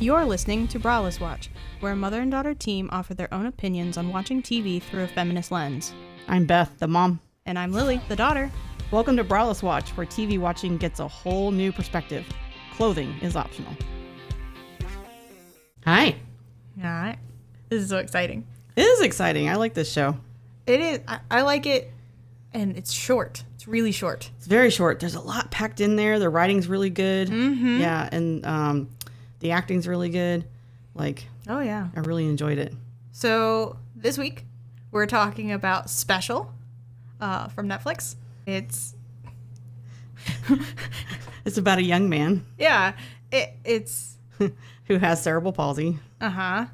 You're listening to Braless Watch, where a mother and daughter team offer their own opinions on watching TV through a feminist lens. I'm Beth, the mom. And I'm Lily, the daughter. Welcome to Braless Watch, where TV watching gets a whole new perspective. Clothing is optional. Hi. All right. This is so exciting. It is exciting. I like this show. It is. I like it, and it's short. It's really short. It's very short. There's a lot packed in there. The writing's really good. Mm-hmm. Yeah, and the acting's really good. Oh, yeah. I really enjoyed it. So this week, we're talking about Special from Netflix. It's about a young man. Yeah. It's who has cerebral palsy. Uh-huh.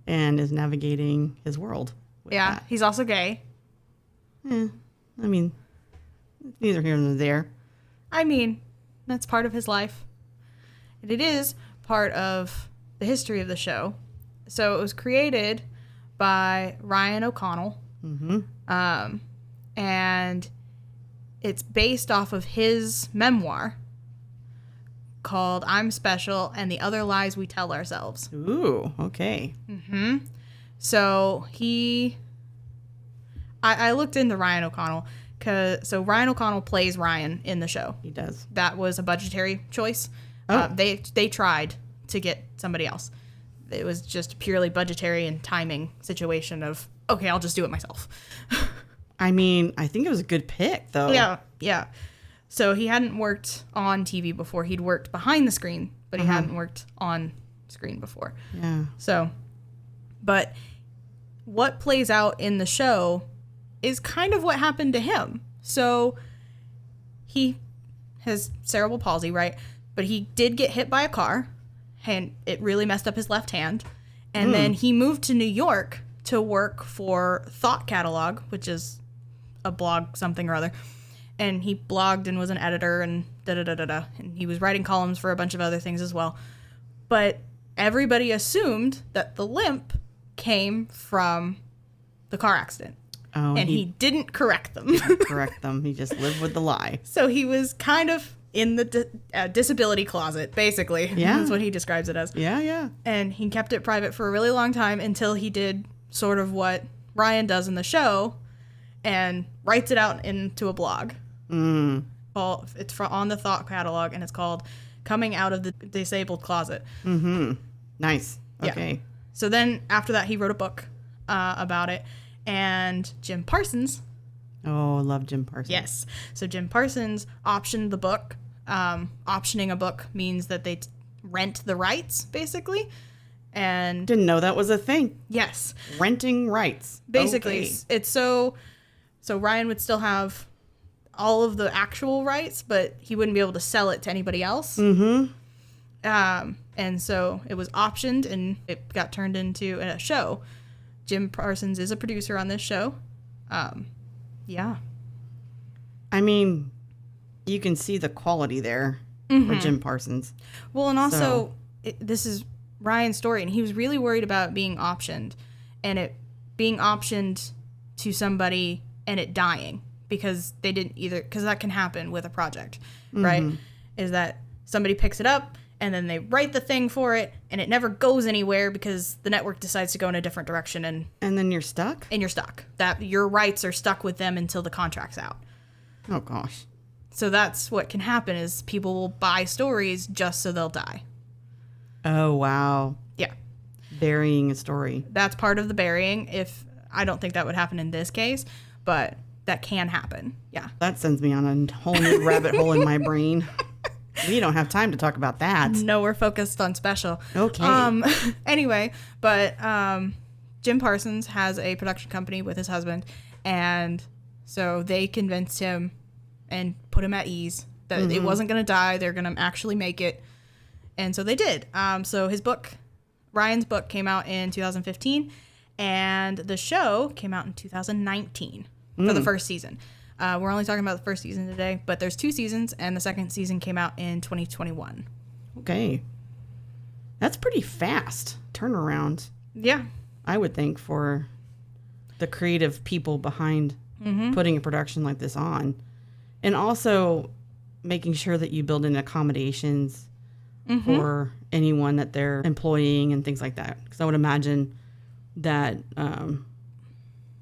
And is navigating his world. Yeah. That. He's also gay. I mean, neither here nor there. I mean, that's part of his life. And it is part of the history of the show. So it was created by Ryan O'Connell. Mm-hmm. And it's based off of his memoir called I'm Special and the Other Lies We Tell Ourselves. Ooh, okay. Mm-hmm. So I looked into Ryan O'Connell. So Ryan O'Connell plays Ryan in the show. He does. That was a budgetary choice. Oh. They tried to get somebody else. It was just purely budgetary and timing situation of, okay, I'll just do it myself. I mean, I think it was a good pick, though. Yeah. So he hadn't worked on TV before. He'd worked behind the screen, but he hadn't worked on screen before. Yeah. So, but what plays out in the show is kind of what happened to him. So he has cerebral palsy, right? But he did get hit by a car, and it really messed up his left hand. And then he moved to New York to work for Thought Catalog, which is a blog something or other. And he blogged and was an editor and da-da-da-da-da. And he was writing columns for a bunch of other things as well. But everybody assumed that the limp came from the car accident. Oh, and he didn't correct them. Correct them. He just lived with the lie. So he was kind of in the disability closet, basically. Yeah. That's what he describes it as. Yeah. And he kept it private for a really long time until he did sort of what Ryan does in the show and writes it out into a blog. Well, it's on the Thought Catalog, and it's called Coming Out of the Disabled Closet. Mm-hmm. Nice. Okay. Yeah. So then after that, he wrote a book about it. And Jim Parsons. Oh, I love Jim Parsons. Yes. So Jim Parsons optioned the book. Optioning a book means that they rent the rights, basically. And didn't know that was a thing. Yes. Renting rights. Basically, okay. It's so Ryan would still have all of the actual rights, but he wouldn't be able to sell it to anybody else. Mm-hmm. And so it was optioned, and it got turned into a show. Jim Parsons is a producer on this show. Yeah. I mean, you can see the quality there for Jim Parsons. Well, and also, this is Ryan's story, and he was really worried about being optioned, and it being optioned to somebody and it dying because they didn't either, because that can happen with a project, right? Is that somebody picks it up and then they write the thing for it and it never goes anywhere because the network decides to go in a different direction and then you're stuck? And you're stuck. That your rights are stuck with them until the contract's out. Oh, gosh. So that's what can happen is people will buy stories just so they'll die. Oh, wow. Yeah. Burying a story. That's part of the burying. I don't think that would happen in this case, but that can happen. Yeah. That sends me on a whole new rabbit hole in my brain. We don't have time to talk about that. No, we're focused on Special. Okay. Anyway, but Jim Parsons has a production company with his husband, and so they convinced him and put him at ease that it wasn't going to die. They're going to actually make it. And so they did. So Ryan's book came out in 2015, and the show came out in 2019 for the first season. We're only talking about the first season today, but there's 2 seasons, and the second season came out in 2021. Okay. That's pretty fast turnaround. Yeah. I would think for the creative people behind putting a production like this on. And also making sure that you build in accommodations for anyone that they're employing and things like that. Because I would imagine that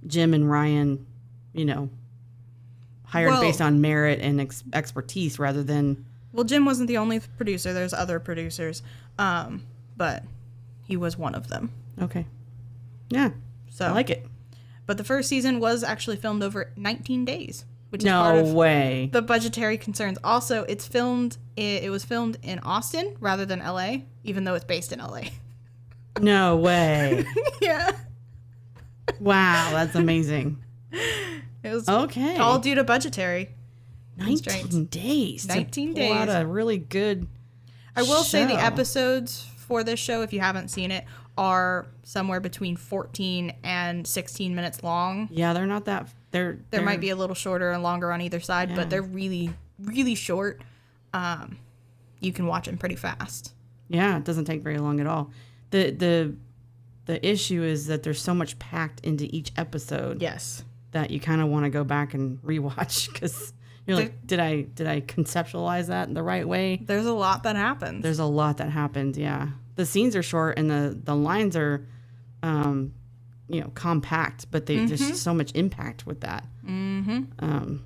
Jim and Ryan, hired based on merit and expertise rather than... Well, Jim wasn't the only producer. There's other producers, but he was one of them. Okay. Yeah, so I like it. But the first season was actually filmed over 19 days, which is no part of way. the budgetary concerns. Also, it was filmed in Austin rather than LA, even though it's based in LA. No way. Yeah. Wow, that's amazing. It was okay. all due to budgetary 19 days. 19 days. A days. a really good I will say the show. episodes for this show, if you haven't seen it, are somewhere between 14 and 16 minutes long. Yeah, they're not that... There might be a little shorter and longer on either side, but they're really, really short. You can watch them pretty fast. Yeah, it doesn't take very long at all. The issue is that there's so much packed into each episode. Yes. That you kind of want to go back and rewatch because you're like, did I conceptualize that in the right way? There's a lot that happens. There's a lot that happens. Yeah, the scenes are short and the lines are, compact, but there's just so much impact with that. Mm-hmm.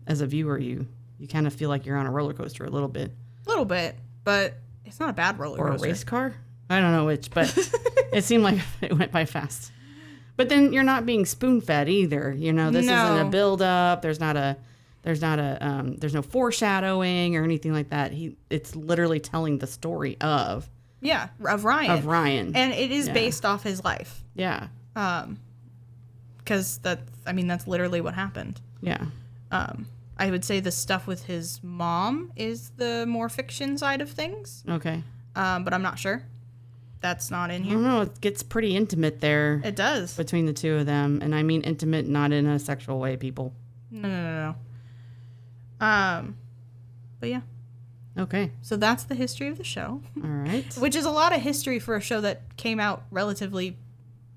As a viewer, you kind of feel like you're on a roller coaster a little bit. A little bit, but it's not a bad roller coaster. Or a race car. I don't know which, but it seemed like it went by fast. But then you're not being spoon-fed either. This isn't a build-up. There's no foreshadowing or anything like that. It's literally telling the story of Ryan. And it is based off his life. Yeah. Because that's literally what happened. Yeah. I would say the stuff with his mom is the more fiction side of things. Okay. But I'm not sure. That's not in here. I don't know. It gets pretty intimate there. It does. Between the two of them. And I mean intimate, not in a sexual way, people. No. But yeah. Okay. So that's the history of the show. All right. Which is a lot of history for a show that came out relatively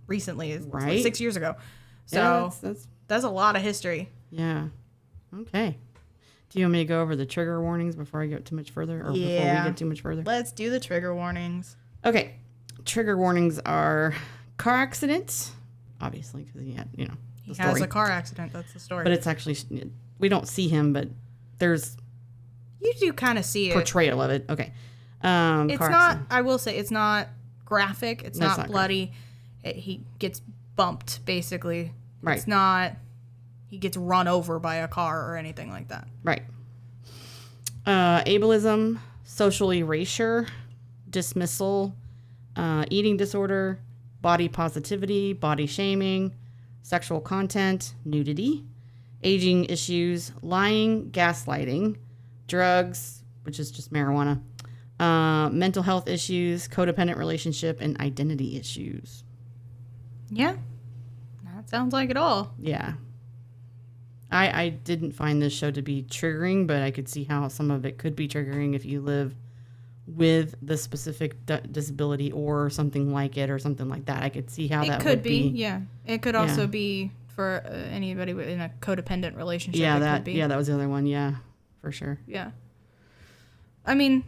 recently. Right. Like 6 years ago. So yeah, that's a lot of history. Yeah. Okay. Do you want me to go over the trigger warnings before I get too much further? Or before we get too much further? Let's do the trigger warnings. Okay. Trigger warnings are car accidents, obviously, because he has a car accident. That's the story. But it's actually, we don't see him, but there's... You do kind of see it. Portrayal of it. Okay. It's not, accident. I will say, it's not graphic. It's not bloody. He gets bumped, basically. Right. It's not, he gets run over by a car or anything like that. Right. Ableism, social erasure, dismissal, eating disorder, body positivity, body shaming, sexual content, nudity, aging issues, lying, gaslighting, drugs, which is just marijuana, mental health issues, codependent relationship, and identity issues. Yeah. That sounds like it all. Yeah. I didn't find this show to be triggering, but I could see how some of it could be triggering if you live with the specific disability or something like it or something like that. I could see how that would be. Yeah. It could also be for anybody in a codependent relationship. Yeah, that was the other one. Yeah, for sure. Yeah. I mean,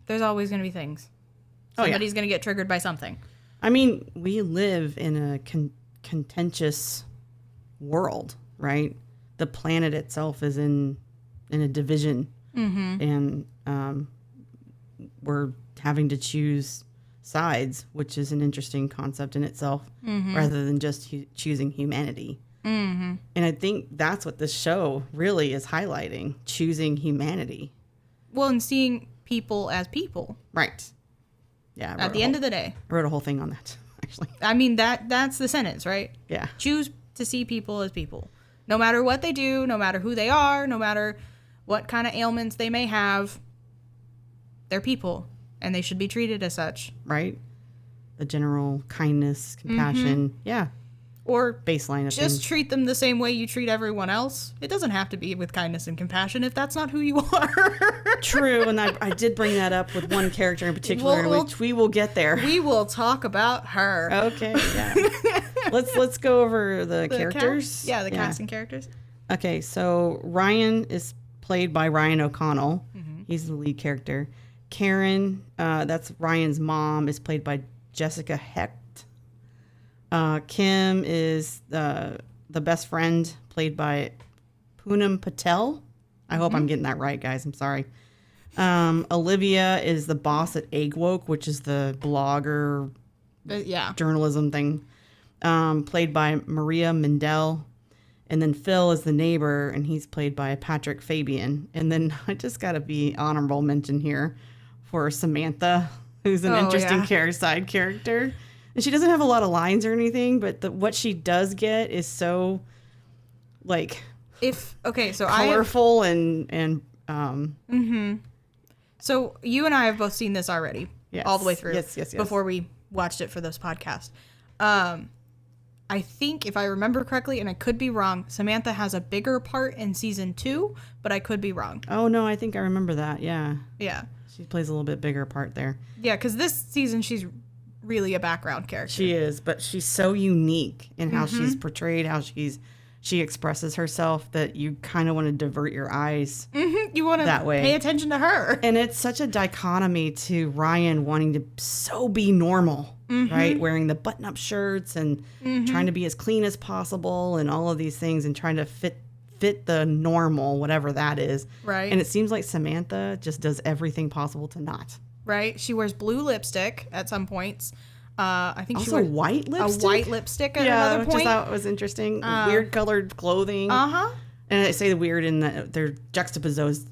there's always going to be things. Somebody's going to get triggered by something. I mean, we live in a contentious world, right? The planet itself is in a division, and we're having to choose sides, which is an interesting concept in itself, rather than just choosing humanity. And I think that's what this show really is highlighting: choosing humanity. Well, and seeing people as people. Right. Yeah. At the end of the day. I wrote a whole thing on that, actually. I mean, that's the sentence, right? Yeah. Choose to see people as people. No matter what they do, no matter who they are, no matter what kind of ailments they may have, they're people, and they should be treated as such. Right. The general kindness, compassion. Yeah. Or baseline of just things. Treat them the same way you treat everyone else. It doesn't have to be with kindness and compassion if that's not who you are. True, and I did bring that up with one character in particular, which we will get there. We will talk about her. Okay, yeah. let's go over the characters. The casting characters. Okay, so Ryan is played by Ryan O'Connell. He's the lead character. Karen, that's Ryan's mom, is played by Jessica Hecht. Kim is the best friend, played by Poonam Patel. I hope I'm getting that right, guys. I'm sorry. Olivia is the boss at Egg Woke, which is the blogger journalism thing, played by Maria Mendel. And then Phil is the neighbor, and he's played by Patrick Fabian. And then I just got to be honorable mention here for Samantha, who's an interesting side character. And she doesn't have a lot of lines or anything, but what she does get is so, like, colorful and So you and I have both seen this already, all the way through. Yes. Before we watched it for this podcast. I think, if I remember correctly, and I could be wrong, Samantha has a bigger part in season 2, but I could be wrong. Oh, no, I think I remember that, yeah. Yeah. She plays a little bit bigger part there. Yeah, because this season she's really a background character. She is, but she's so unique in how she's portrayed, how she expresses herself, that you kind of want to divert your eyes You want to pay attention to her. And it's such a dichotomy to Ryan wanting to so be normal, right? Wearing the button-up shirts and trying to be as clean as possible and all of these things and trying to fit the normal, whatever that is. Right. And it seems like Samantha just does everything possible to not. Right. She wears blue lipstick at some points. I think also she wears white lipstick. A white lipstick at another point. Which I thought was interesting. Weird colored clothing. And I say the weird in that they're juxtaposed.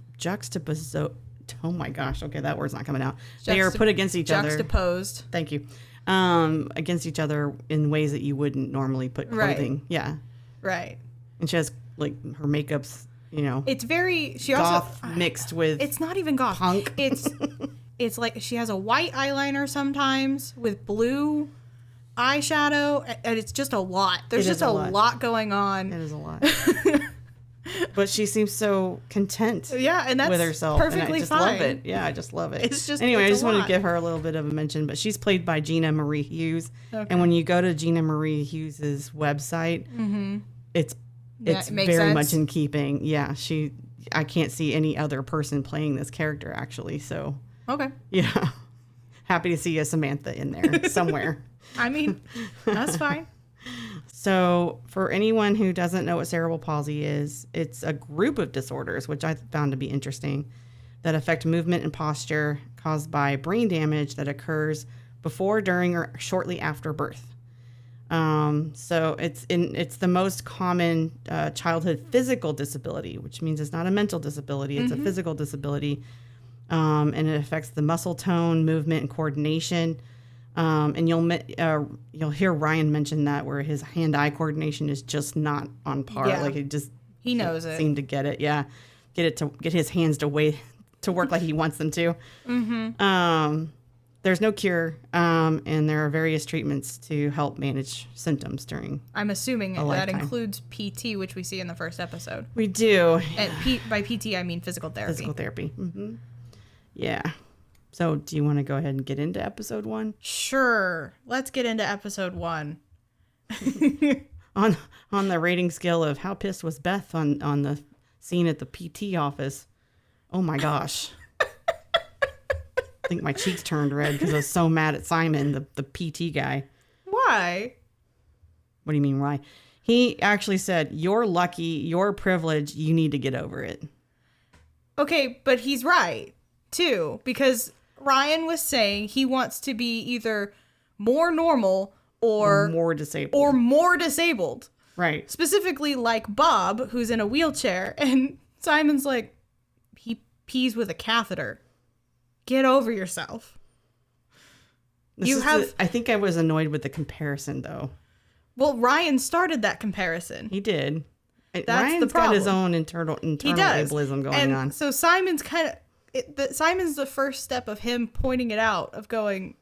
Oh my gosh. Okay, that word's not coming out. They are put against each other. Juxtaposed. Thank you. Against each other in ways that you wouldn't normally put clothing. Right. Yeah. Right. And she has, like, her makeup's, it's very, she goth also mixed with it's not even goth. Punk. It's like she has a white eyeliner sometimes with blue eyeshadow, and it's just a lot. There's just a lot going on. It is a lot. But she seems so content and that's with herself. Perfectly and I just fine. love it. Yeah, I just love it. Anyway, I just want to give her a little bit of a mention, but she's played by Gina Marie Hughes. Okay. And when you go to Gina Marie Hughes's website, it's it very much in keeping. Yeah, I can't see any other person playing this character, actually, so... Okay. Yeah. Happy to see a Samantha in there somewhere. I mean, that's fine. So for anyone who doesn't know what cerebral palsy is, it's a group of disorders, which I found to be interesting, that affect movement and posture caused by brain damage that occurs before, during, or shortly after birth. So it's the most common childhood physical disability, which means it's not a mental disability. It's a physical disability. And it affects the muscle tone, movement, and coordination. And you'll hear Ryan mention that, where his hand-eye coordination is just not on par. Yeah. Like he knows it. Seem to get it. Yeah, get his hands to work like he wants them to. There's no cure, and there are various treatments to help manage symptoms during. I'm assuming that lifetime. includes PT, which we see in the first episode. We do. And by PT, I mean physical therapy. Physical therapy. Yeah. So, do you want to go ahead and get into episode 1? Sure. Let's get into episode 1. On the rating scale of how pissed was Beth on the scene at the PT office? Oh my gosh. I think my cheeks turned red because I was so mad at Simon, the PT guy. Why? What do you mean, why? He actually said, "You're lucky, you're privileged, you need to get over it." Okay, but he's right, too, because Ryan was saying he wants to be either more normal or more disabled. Right. Specifically like Bob, who's in a wheelchair, and Simon's like, he pees with a catheter. Get over yourself. I think I was annoyed with the comparison, though. Well, Ryan started that comparison. He did. Ryan's got his own internal ableism going on. So Simon's Simon's the first step of him pointing it out, of going,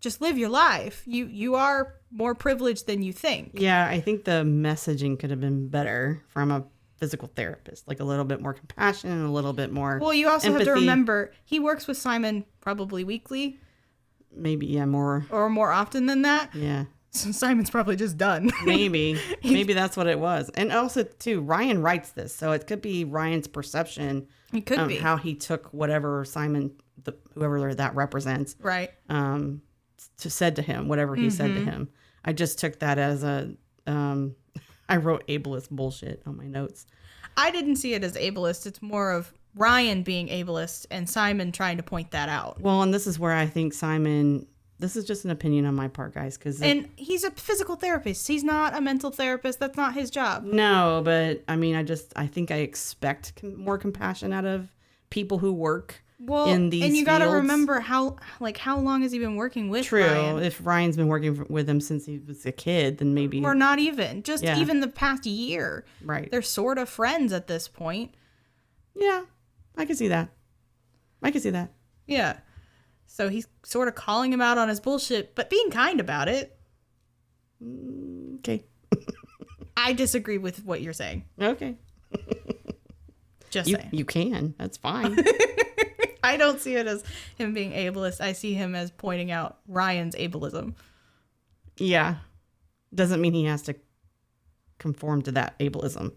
just live your life. You are more privileged than you think. Yeah, I think the messaging could have been better from a physical therapist, like a little bit more compassion and a little bit more Well, you also empathy. have to remember, he works with Simon probably weekly. Maybe, yeah, more. Or more often than that. Yeah. So Simon's probably just done. Maybe that's what it was. And also too, Ryan writes this, so it could be Ryan's perception. It could be how he took whatever Simon, whoever that represents, right, said to him, whatever he said to him. I just took that as a. I wrote ableist bullshit on my notes. I didn't see it as ableist. It's more of Ryan being ableist and Simon trying to point that out. Well, and this is where I think Simon. This is just an opinion on my part, guys, and he's a physical therapist. He's not a mental therapist. That's not his job. No, but I mean, I think I expect more compassion out of people who work in these. And you got to remember how long has he been working with Ryan? True. If Ryan's been working with him since he was a kid, then maybe, or not even even the past year. Right. They're sort of friends at this point. Yeah, I can see that. Yeah. So he's sort of calling him out on his bullshit, but being kind about it. Okay. I disagree with what you're saying. Okay. Just saying. You can. That's fine. I don't see it as him being ableist. I see him as pointing out Ryan's ableism. Yeah. Doesn't mean he has to conform to that ableism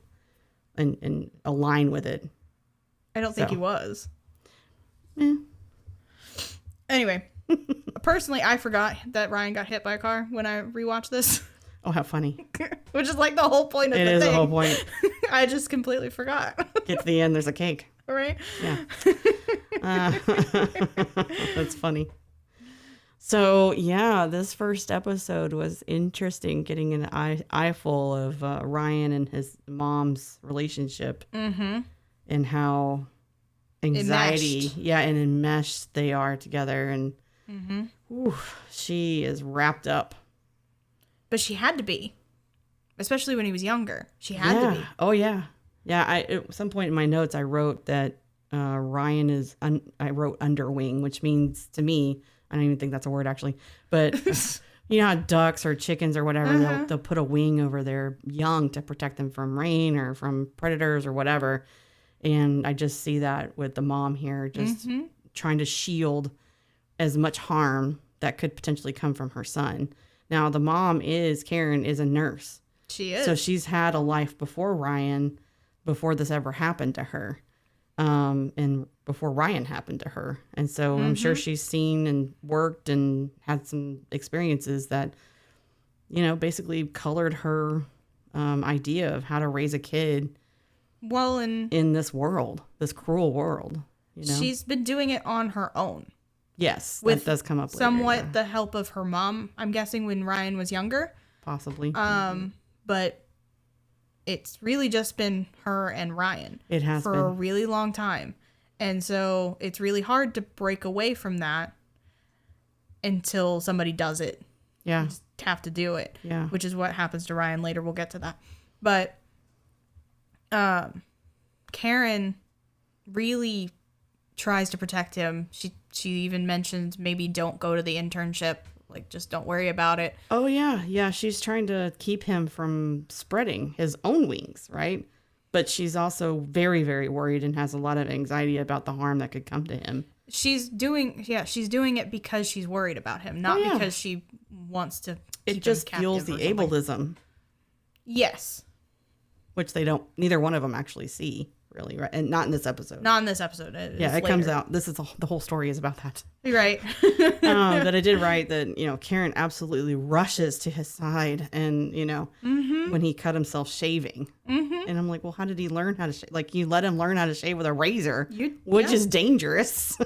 and align with it. I don't think he was. Yeah. Anyway, personally, I forgot that Ryan got hit by a car when I rewatched this. Oh, how funny. Which is like the whole point of the thing. It is the whole point. I just completely forgot. Get to the end, there's a cake. Right? Yeah. That's funny. So, yeah, this first episode was interesting, getting an eyeful of Ryan and his mom's relationship. Mm-hmm. And how anxiety, and enmeshed they are together. And she is wrapped up. But she had to be. Especially when he was younger. She had to be. Oh, yeah. Yeah, at some point in my notes, I wrote that Ryan is, I wrote underwing, which means to me, I don't even think that's a word actually, but you know how ducks or chickens or whatever, they'll put a wing over their young to protect them from rain or from predators or whatever. And I just see that with the mom here, just trying to shield as much harm that could potentially come from her son. Now, the mom Karen is a nurse. She is. So she's had a life before Ryan, before this ever happened to her. And before Ryan happened to her. And so I'm sure she's seen and worked and had some experiences that, you know, basically colored her idea of how to raise a kid. Well, in this world, this cruel world, you know? She's been doing it on her own. Yes, with that does come up later, somewhat the help of her mom, I'm guessing, when Ryan was younger. Possibly. But it's really just been her and Ryan. It has for been. a really long time. And so it's really hard to break away from that until somebody does it. Yeah. You just have to do it. Yeah. Which is what happens to Ryan later. We'll get to that. But Karen really tries to protect him. She even mentions maybe don't go to the internship. Like, just don't worry about it. Oh, yeah. Yeah, she's trying to keep him from spreading his own wings, right? But she's also very, very worried and has a lot of anxiety about the harm that could come to him. She's doing it because she's worried about him, not because she wants to keep it just him fuels the ableism. Yes. Which neither one of them actually see, really, right? And not in this episode. Not in this episode. It comes out. This is the whole story is about that. Right. That I did write that, you know, Karen absolutely rushes to his side and, you know, when he cut himself shaving. And I'm like, well, how did he learn how to shave? Like, you let him learn how to shave with a razor, which is dangerous.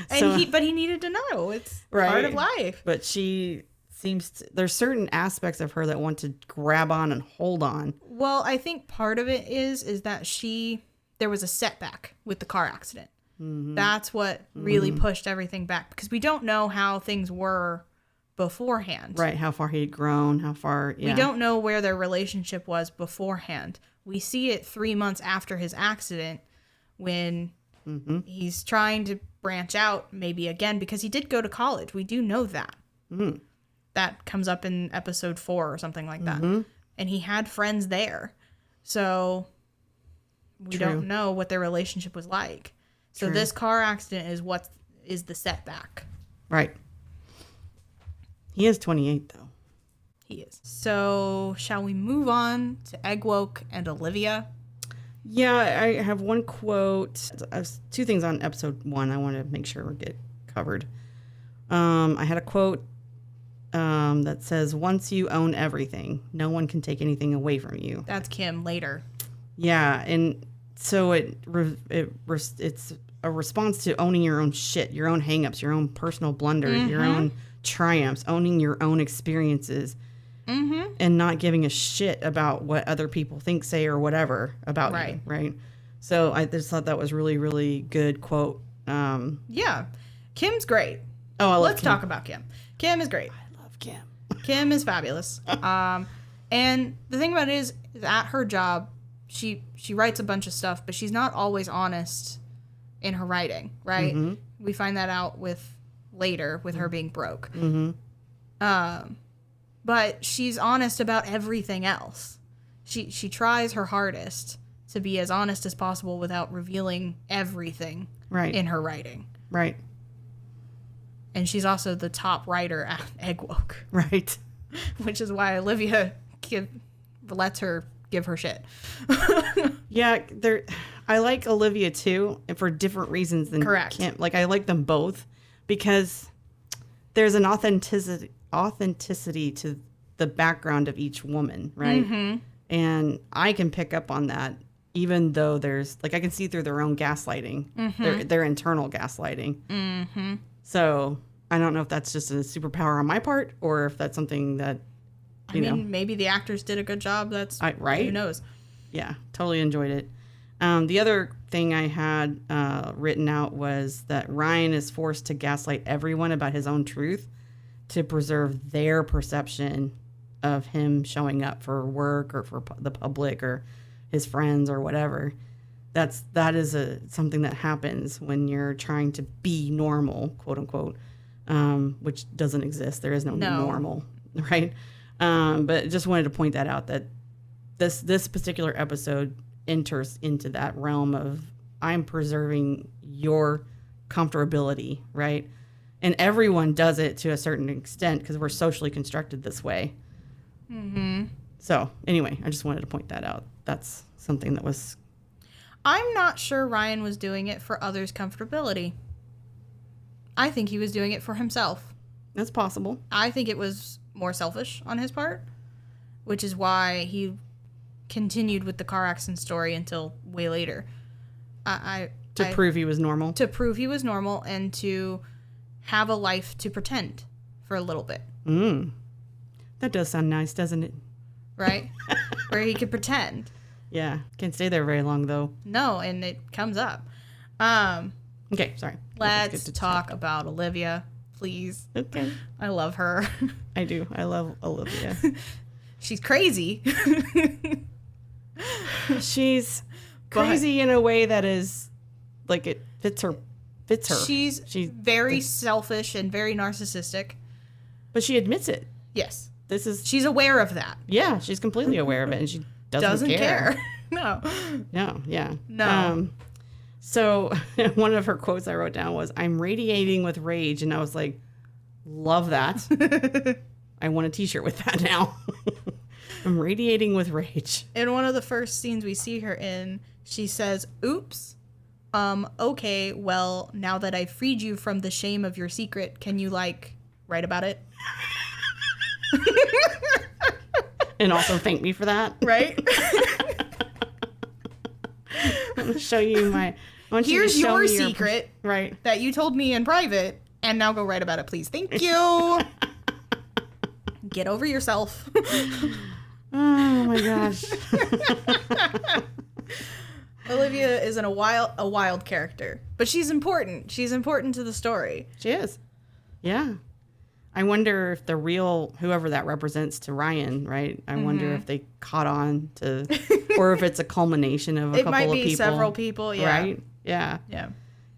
But he needed to know. It's part of life. But she there's certain aspects of her that want to grab on and hold on. Well, I think part of it is that there was a setback with the car accident. That's what really pushed everything back, because we don't know how things were beforehand. Right, how far he had grown, how far, We don't know where their relationship was beforehand. We see it 3 months after his accident when he's trying to branch out maybe again, because he did go to college. We do know that. That comes up in episode 4 or something like that. And he had friends there. So we don't know what their relationship was like. So this car accident is the setback. Right. He is 28 though. He is. So, shall we move on to Eggwoke and Olivia? Yeah, I have one quote. I have two things on episode 1 I want to make sure we get covered. I had a quote that says, "Once you own everything, no one can take anything away from you." That's Kim later. Yeah, and so it's a response to owning your own shit, your own hangups, your own personal blunders, your own triumphs, owning your own experiences, and not giving a shit about what other people think, say, or whatever about you, right? So I just thought that was really, really good quote. Yeah, Kim's great. Oh, I love Let's Kim. talk about Kim. Kim is great. I love Kim. Kim is fabulous. And the thing about it is at her job, she writes a bunch of stuff, but she's not always honest in her writing, right? Mm-hmm. We find that out later with her being broke. But she's honest about everything else. She tries her hardest to be as honest as possible without revealing everything in her writing. Right. And she's also the top writer at Eggwoke. Right. Which is why Olivia lets her give her shit. Yeah, I like Olivia too, and for different reasons than Kim. Like, I like them both because there's an authenticity to the background of each woman, right? And I can pick up on that, even though there's, like, I can see through their own gaslighting, their internal gaslighting. So I don't know if that's just a superpower on my part or if that's something that, you know, maybe the actors did a good job. Right? Who knows? Yeah, totally enjoyed it. The other thing I had written out was that Ryan is forced to gaslight everyone about his own truth to preserve their perception of him showing up for work or for the public or his friends or whatever. That is something that happens when you're trying to be normal, quote unquote, which doesn't exist. There is no normal, right? But just wanted to point that out, that this particular episode enters into that realm of, I'm preserving your comfortability, right? And everyone does it to a certain extent because we're socially constructed this way. So anyway, I just wanted to point that out. That's something that was... I'm not sure Ryan was doing it for others' comfortability. I think he was doing it for himself. That's possible. I think it was more selfish on his part, which is why he continued with the car accident story until way later. To prove he was normal? To prove he was normal and to have a life to pretend for a little bit. That does sound nice, doesn't it? Right? Where he could pretend. Yeah. Can't stay there very long, though. No, and it comes up. Okay, sorry. Let's talk about Olivia, please. Okay. I love her. I do. I love Olivia. She's crazy. She's crazy in a way that is, like, it fits her. She's very selfish and very narcissistic. But she admits it. Yes. She's aware of that. Yeah, she's completely aware of it, and she doesn't care. No. No, yeah. No. So one of her quotes I wrote down was, "I'm radiating with rage," and I was like, love that. I want a t-shirt with that now. I'm radiating with rage. In one of the first scenes we see her in, she says, "Oops. Okay, well, now that I've freed you from the shame of your secret, can you, like, write about it?" And also thank me for that. Right? I'm going to show you my... Here's your secret. Right. That you told me in private, and now go write about it, please. Thank you. Get over yourself. Oh, my gosh. Olivia is a wild character, but she's important. She's important to the story. She is. Yeah. I wonder if the real, whoever that represents to Ryan, right? I wonder if they caught on to, or if it's a culmination of a couple of people. It might be several people, yeah. Right? Yeah. Yeah.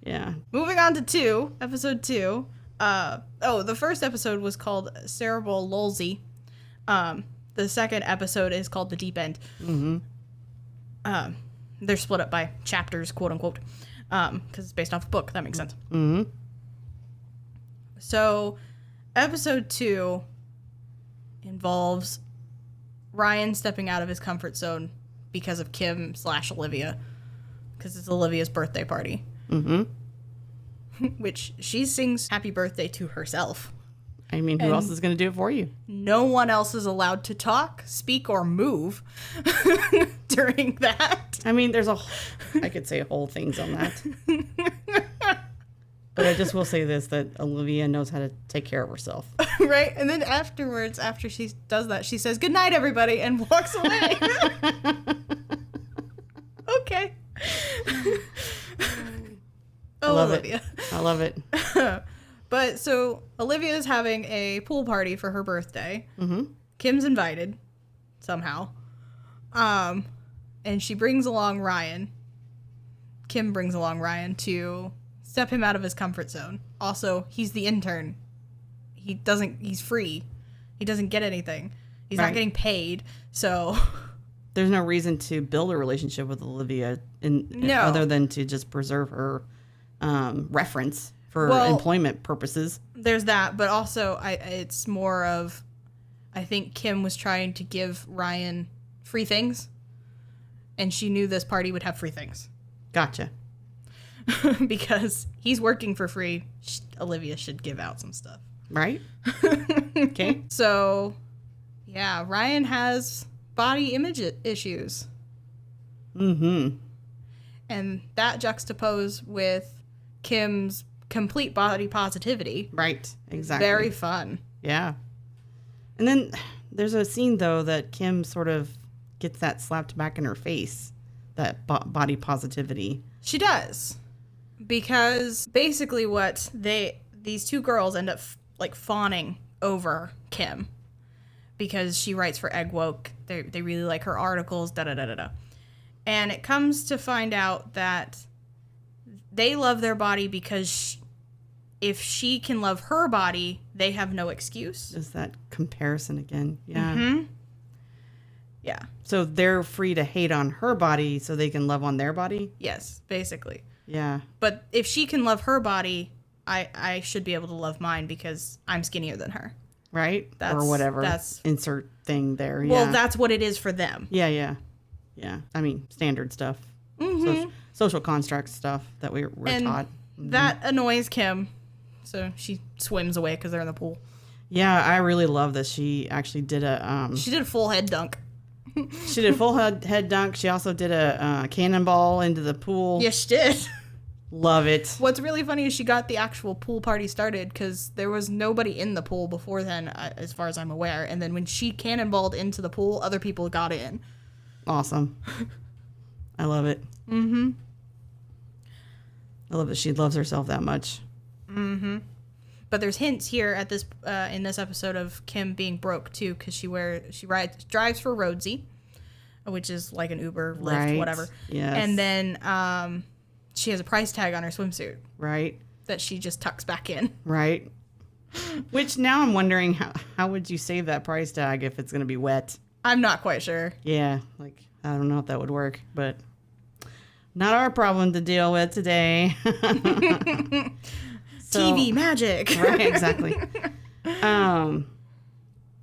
Yeah. Moving on to episode 2. The first episode was called Cerebral Palsy. The second episode is called The Deep End. They're split up by chapters, quote unquote, because it's based off a book. That makes sense. So, episode 2 involves Ryan stepping out of his comfort zone because of Kim/Olivia, because it's Olivia's birthday party. Which she sings happy birthday to herself. I mean, who else is going to do it for you? No one else is allowed to talk, speak, or move during that. I mean, I could say whole things on that. But I just will say this, that Olivia knows how to take care of herself. Right? And then afterwards, after she does that, she says, "Good night, everybody," and walks away. Okay. I love Olivia. I love it. But so Olivia is having a pool party for her birthday. Kim's invited somehow. And she brings along Ryan. Kim brings along Ryan to step him out of his comfort zone. Also, he's the intern. He's free. He doesn't get anything. He's not getting paid. So there's no reason to build a relationship with Olivia No. other than to just preserve her reference for employment purposes. There's that, but also it's more of, I think Kim was trying to give Ryan free things, and she knew this party would have free things. Gotcha. Because he's working for free, Olivia should give out some stuff. Right? Okay. So, yeah, Ryan has body image issues. And that juxtaposed with Kim's complete body positivity. Right. Exactly. Very fun. Yeah. And then there's a scene, though, that Kim sort of gets that slapped back in her face, that body positivity. She does. Because basically what these two girls end up like fawning over Kim. Because she writes for Egg Woke. They really like her articles, da-da-da-da-da. And it comes to find out that they love their body because if she can love her body, they have no excuse. Is that comparison again? Yeah. Yeah. So they're free to hate on her body so they can love on their body? Yes, basically. Yeah. But if she can love her body, I should be able to love mine because I'm skinnier than her. Right? Or whatever. Insert thing there. Yeah. Well, that's what it is for them. Yeah. I mean, standard stuff. Social construct stuff that we're taught. That annoys Kim. So she swims away because they're in the pool. Yeah, I really love this. She actually did she did a full head dunk. She did a full head dunk. She also did a cannonball into the pool. Yes, she did. Love it. What's really funny is she got the actual pool party started because there was nobody in the pool before then, as far as I'm aware. And then when she cannonballed into the pool, other people got in. Awesome. I love it. I love that she loves herself that much. But there's hints here at this in this episode of Kim being broke too, because she drives for Rhodesy, which is like an Uber, Lyft, whatever. Yes. And then she has a price tag on her swimsuit. Right. That she just tucks back in. Right. Which now I'm wondering how would you save that price tag if it's going to be wet? I'm not quite sure. Yeah, like I don't know if that would work, but not our problem to deal with today. TV magic. Right, exactly.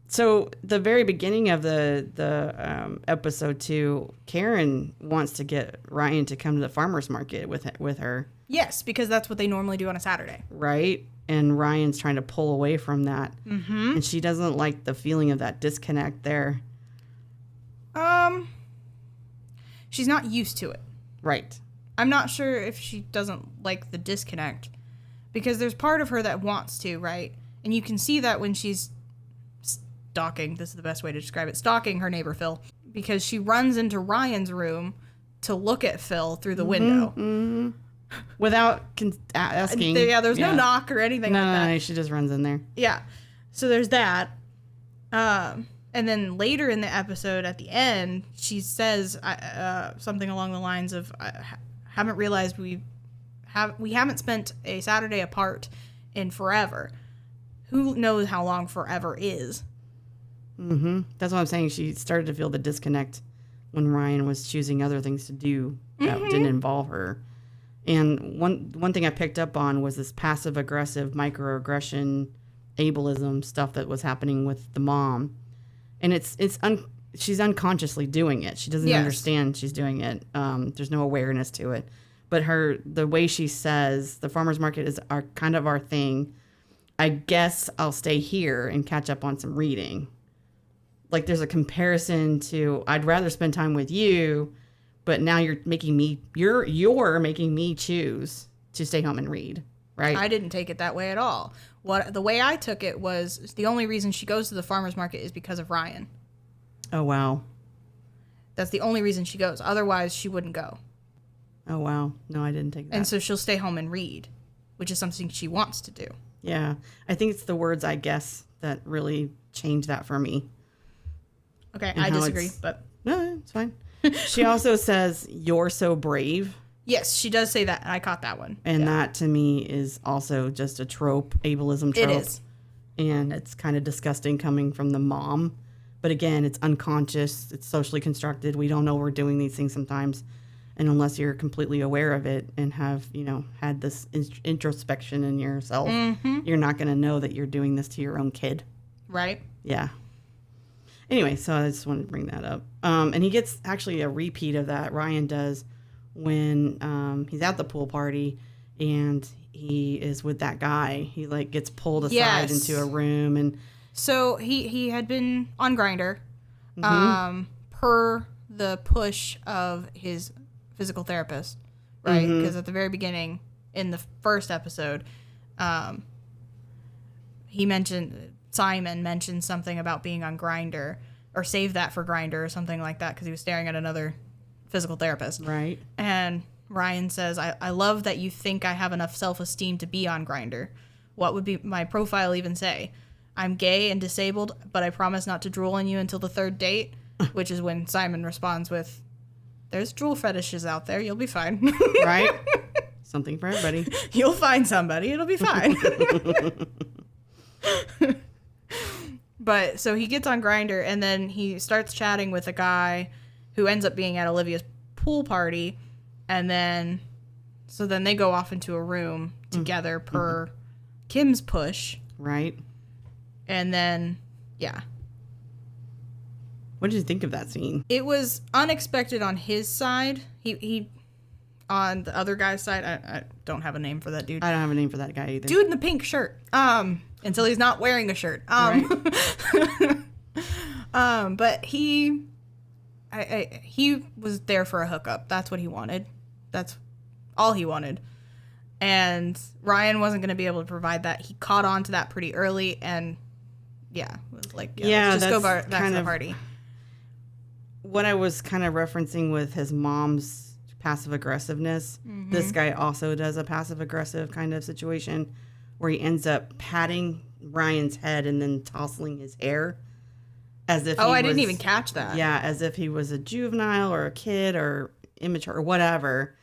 So the very beginning of the episode 2, Karen wants to get Ryan to come to the farmer's market with her. Yes, because that's what they normally do on a Saturday. Right? And Ryan's trying to pull away from that. And she doesn't like the feeling of that disconnect there. She's not used to it. Right. I'm not sure if she doesn't like the disconnect. Because there's part of her that wants to, right? And you can see that when she's stalking, this is the best way to describe it, stalking her neighbor Phil. Because she runs into Ryan's room to look at Phil through the window. Without asking. There's no knock or anything like that. No, she just runs in there. Yeah. So there's that. And then later in the episode, at the end, she says something along the lines of, I haven't realized we haven't spent a Saturday apart in forever. Who knows how long forever is? That's what I'm saying. She started to feel the disconnect when Ryan was choosing other things to do that didn't involve her. And one thing I picked up on was this passive aggressive microaggression ableism stuff that was happening with the mom. And she's unconsciously doing it. She doesn't understand she's doing it. There's no awareness to it. But the way she says the farmer's market is kind of our thing. I guess I'll stay here and catch up on some reading. Like there's a comparison to I'd rather spend time with you, but now you're making me choose to stay home and read, right? I didn't take it that way at all. The way I took it was the only reason she goes to the farmer's market is because of Ryan. Oh wow. That's the only reason she goes. Otherwise, she wouldn't go. Oh wow. No, I didn't take that. And so she'll stay home and read, which is something she wants to do. Yeah. I think it's the words I guess that really changed that for me. Okay, I disagree, but no, it's fine. She also says, "You're so brave." Yes, she does say that, and I caught that one. And that to me is also just a trope, ableism trope. It is. And it's kind of disgusting coming from the mom. But again, it's unconscious. It's socially constructed. We don't know we're doing these things sometimes. And unless you're completely aware of it and have, had this introspection in yourself, you're not going to know that you're doing this to your own kid. Right. Yeah. Anyway, so I just wanted to bring that up. And he gets actually a repeat of that. Ryan does when he's at the pool party and he is with that guy. He gets pulled aside into a room. And so he had been on Grindr per the push of his physical therapist, right? Because at the very beginning in the first episode, Simon mentioned something about being on Grindr or save that for Grindr or something like that because he was staring at another physical therapist. Right. And Ryan says, I love that you think I have enough self-esteem to be on Grindr. What would be my profile even say? I'm gay and disabled, but I promise not to drool on you until the third date, which is when Simon responds with, there's drool fetishes out there. You'll be fine. Right. Something for everybody. You'll find somebody. It'll be fine. But so he gets on Grindr and then he starts chatting with a guy who ends up being at Olivia's pool party. And then they go off into a room together per Kim's push. Right. And then, yeah. What did you think of that scene? It was unexpected on his side. He on the other guy's side, I don't have a name for that dude. I don't have a name for that guy either. Dude in the pink shirt. Until he's not wearing a shirt. Right. But he was there for a hookup. That's what he wanted. That's all he wanted. And Ryan wasn't going to be able to provide that. He caught on to that pretty early and was like, let's just go back to the party. What I was kind of referencing with his mom's passive aggressiveness, this guy also does a passive aggressive kind of situation where he ends up patting Ryan's head and then tousling his hair as if I didn't even catch that. Yeah, as if he was a juvenile or a kid or immature or whatever.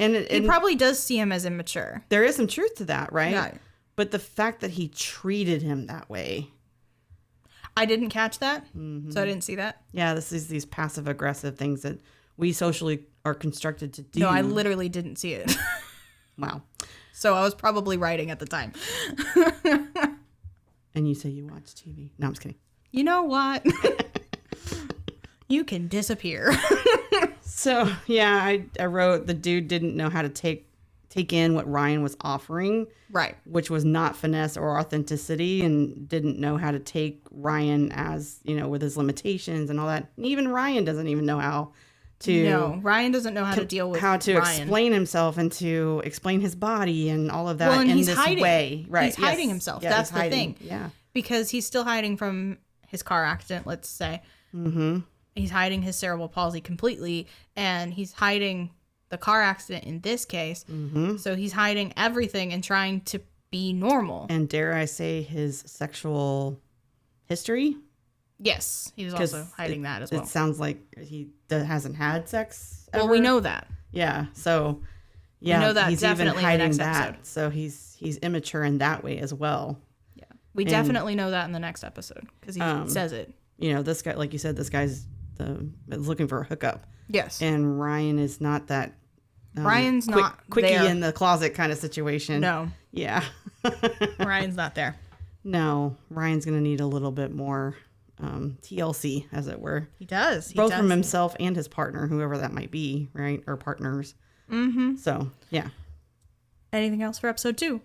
And he probably does see him as immature. There is some truth to that, right? Yeah. But the fact that he treated him that way. I didn't catch that, so I didn't see that. Yeah, this is these passive aggressive things that we socially are constructed to do. No, I literally didn't see it. Wow. So I was probably writing at the time. And you say you watch TV. No, I'm just kidding. You know what? You can disappear. So, yeah, I wrote the dude didn't know how to take in what Ryan was offering. Right. Which was not finesse or authenticity, and didn't know how to take Ryan as, with his limitations and all that. And even Ryan doesn't even know how to... No, Ryan doesn't know how to deal with how to Ryan. Explain himself and to explain his body and all of that in this way. Right. He's hiding himself. Yeah, that's the thing. Yeah. Because he's still hiding from his car accident, let's say. Mm-hmm. He's hiding his cerebral palsy completely, and he's hiding the car accident in this case. Mm-hmm. So he's hiding everything and trying to be normal. And dare I say his sexual history? Yes, he was also hiding that as well. It sounds like he hasn't had sex ever. Well, we know that. Yeah, so yeah, we know that he's definitely even hiding in the next that. episode. So he's immature in that way as well. Yeah, we definitely know that in the next episode because he says it. This guy, like you said, this guy's looking for a hookup. Yes, and Ryan is not that. Ryan's not quickie there. In the closet kind of situation. No. Yeah. Ryan's not there. No, Ryan's gonna need a little bit more TLC, as it were. He does. Both from himself and his partner, whoever that might be, right? Or partners. Mm-hmm. So, yeah. Anything else for episode 2?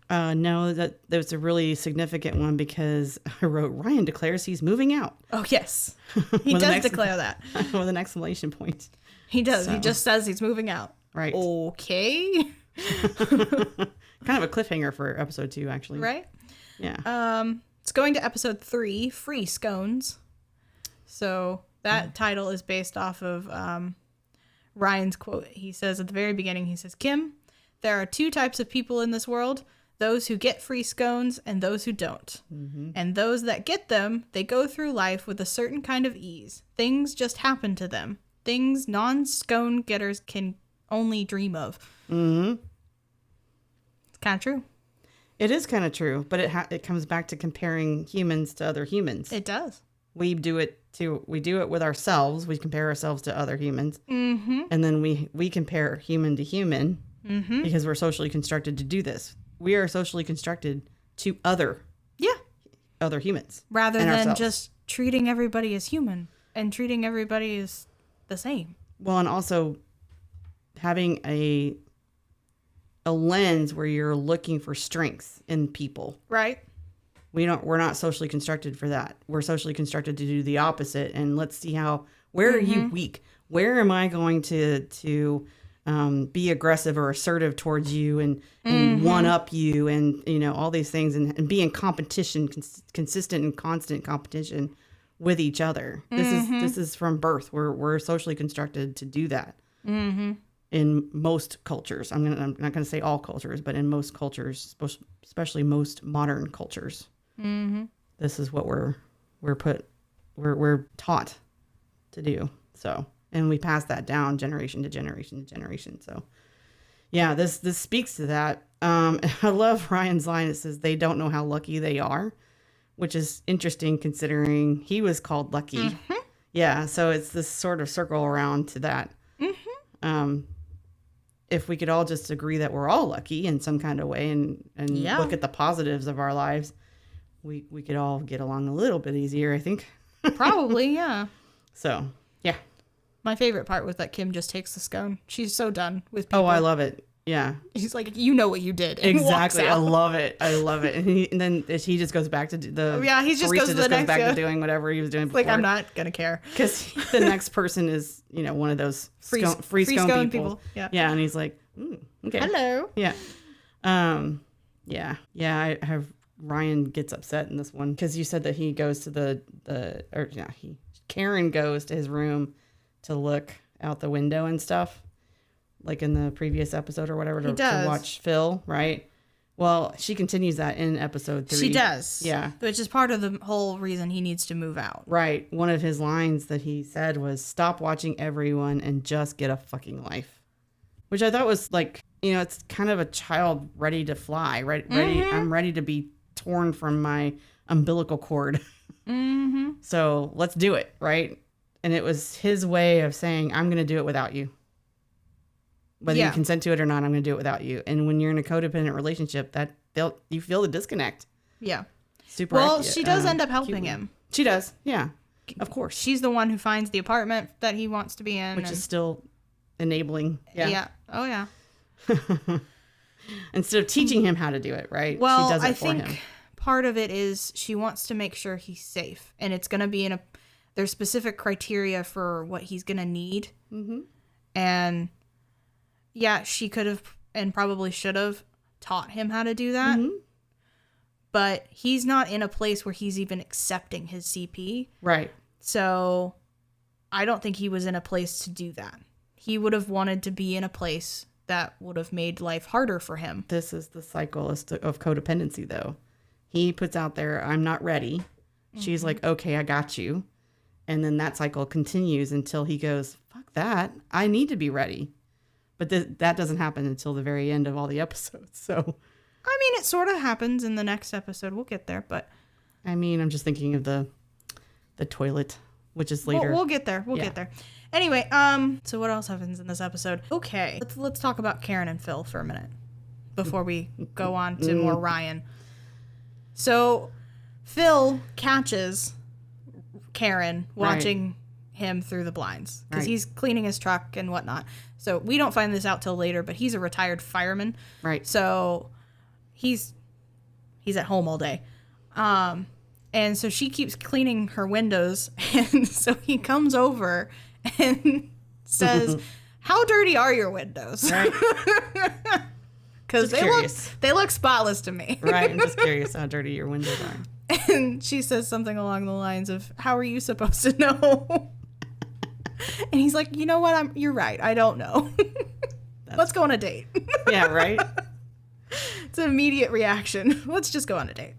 No, that was a really significant one because I wrote, Ryan declares he's moving out. Oh, yes. He does declare that. With an exclamation point. He does. So. He just says he's moving out. Right. Okay. Kind of a cliffhanger for episode 2, actually. Right? Yeah. It's going to episode 3, Free Scones. So that title is based off of Ryan's quote. He says at the very beginning, he says, Kim, there are 2 types of people in this world. Those who get free scones and those who don't. Mm-hmm. And those that get them, they go through life with a certain kind of ease. Things just happen to them. Things non-scone getters can only dream of. Mm-hmm. It's kind of true. It is kind of true, but it comes back to comparing humans to other humans. It does. We do it with ourselves. We compare ourselves to other humans. Mm-hmm. And then we compare human to human because we're socially constructed to do this. We are socially constructed to other humans. Rather than ourselves. Just treating everybody as human and treating everybody as the same. Well, and also having a lens where you're looking for strengths in people. Right. We're not socially constructed for that. We're socially constructed to do the opposite. And let's see where are you weak? Where am I going to be aggressive or assertive towards you and one up you and, all these things and be in competition, consistent and constant competition with each other. This is from birth. We're socially constructed to do that. Mm-hmm. In most cultures. I'm not going to say all cultures, but in most cultures, especially most modern cultures, this is what we're taught to do. So, and we pass that down generation to generation to generation. So, yeah, this speaks to that. I love Ryan's line. It says they don't know how lucky they are, which is interesting considering he was called lucky. Mm-hmm. Yeah, so it's this sort of circle around to that. Mm-hmm. If we could all just agree that we're all lucky in some kind of way and look at the positives of our lives, we could all get along a little bit easier, I think. Probably, yeah. So, yeah. My favorite part was that Kim just takes the scone. She's so done with people. Oh, I love it. Yeah. She's like, you know what you did. Exactly. I love it. And then he just goes back to the... Yeah, he just goes to the next... goes back to doing whatever he was doing before. Like, I'm not going to care. Because the next person is, one of those free scone people. Yeah. Yeah, and he's like, okay. Hello. Yeah. Yeah. I have... Ryan gets upset in this one because you said that he goes to Karen goes to his room to look out the window and stuff, like in the previous episode or whatever, to watch Phil, right? Well, she continues that in episode 3. She does. Yeah. Which is part of the whole reason he needs to move out. Right. One of his lines that he said was, stop watching everyone and just get a fucking life. Which I thought was like, it's kind of a child ready to fly, right? I'm ready to be torn from my umbilical cord. Mm-hmm. So let's do it, right? And it was his way of saying, I'm going to do it without you. Whether you consent to it or not, I'm going to do it without you. And when you're in a codependent relationship, you feel the disconnect. Yeah. Super. Well, she does end up helping him. She does. Yeah. Of course. She's the one who finds the apartment that he wants to be in. Which is still enabling. Yeah. Yeah. Oh, yeah. Instead of teaching him how to do it, right? Well, she does it I for him. think part of it is she wants to make sure he's safe. And it's going to be there's specific criteria for what he's going to need. Mm-hmm. And yeah, she could have and probably should have taught him how to do that. Mm-hmm. But he's not in a place where he's even accepting his CP. Right. So I don't think he was in a place to do that. He would have wanted to be in a place that would have made life harder for him. This is the cycle of codependency, though. He puts out there, I'm not ready. Mm-hmm. She's like, okay, I got you. And then that cycle continues until he goes, fuck that. I need to be ready. But that doesn't happen until the very end of all the episodes. So, I mean, it sort of happens in the next episode. We'll get there, but I mean, I'm just thinking of the toilet, which is later. We'll get there. We'll get there. Anyway, so what else happens in this episode? Okay, let's talk about Karen and Phil for a minute before we go on to more Ryan. So, Phil catches Karen watching him through the blinds because he's cleaning his truck and whatnot. So we don't find this out till later, but he's a retired fireman. Right. So he's at home all day. And so she keeps cleaning her windows. And so he comes over and says, how dirty are your windows? Right. Because they look spotless to me. Right. I'm just curious how dirty your windows are. And she says something along the lines of, how are you supposed to know? And he's like, you know what? You're right. I don't know. Let's go on a date. Yeah, right? It's an immediate reaction. Let's just go on a date.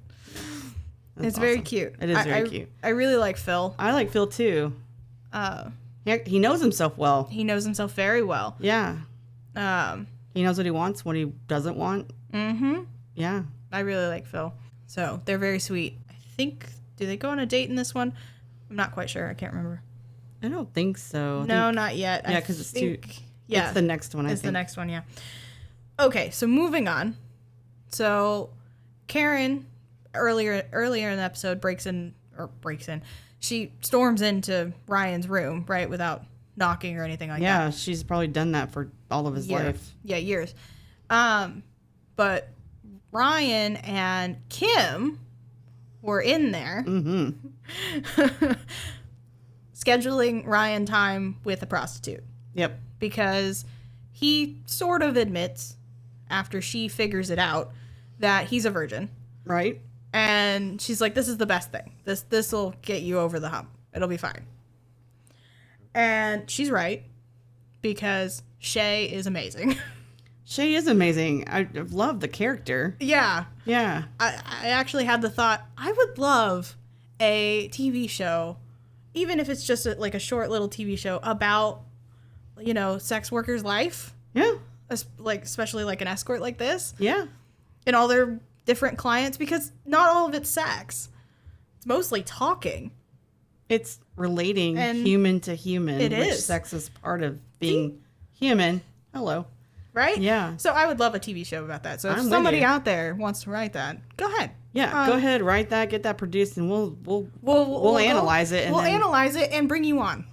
That's it's awesome. very cute. It is very cute. I really like Phil. I like Phil too. He knows himself well. He knows himself very well. Yeah. He knows what he wants, what he doesn't want. Mm-hmm. Yeah. I really like Phil. So they're very sweet. I think, do they go on a date in this one? I'm not quite sure. I can't remember. I don't think so. Not yet. Yeah, because it's too. Yeah, it's the next one. It's the next one. Yeah. Okay, so moving on. So Karen earlier in the episode breaks in. She storms into Ryan's room, right, without knocking or anything like that. Yeah, she's probably done that for all of his life. Yeah, years. But Ryan and Kim were in there. Mm-hmm. Scheduling Ryan time with a prostitute. Yep. Because he sort of admits, after she figures it out, that he's a virgin. Right. And she's like, this is the best thing. This will get you over the hump. It'll be fine. And she's right, because Shay is amazing. Shay is amazing. I love the character. Yeah. Yeah. I actually had the thought, I would love a TV show, even if it's just like a short little TV show about, sex workers' life. Yeah. Especially like an escort like this. Yeah. And all their different clients, because not all of it's sex. It's mostly talking. It's relating And human to human. It which is. Sex is part of being human. Hello. Right? Yeah. So I would love a TV show about that. So if I'm with somebody you. out there wants to write that, go ahead. Yeah, go ahead, write that, get that produced, and we'll We'll analyze it. And we'll then analyze it and bring you on.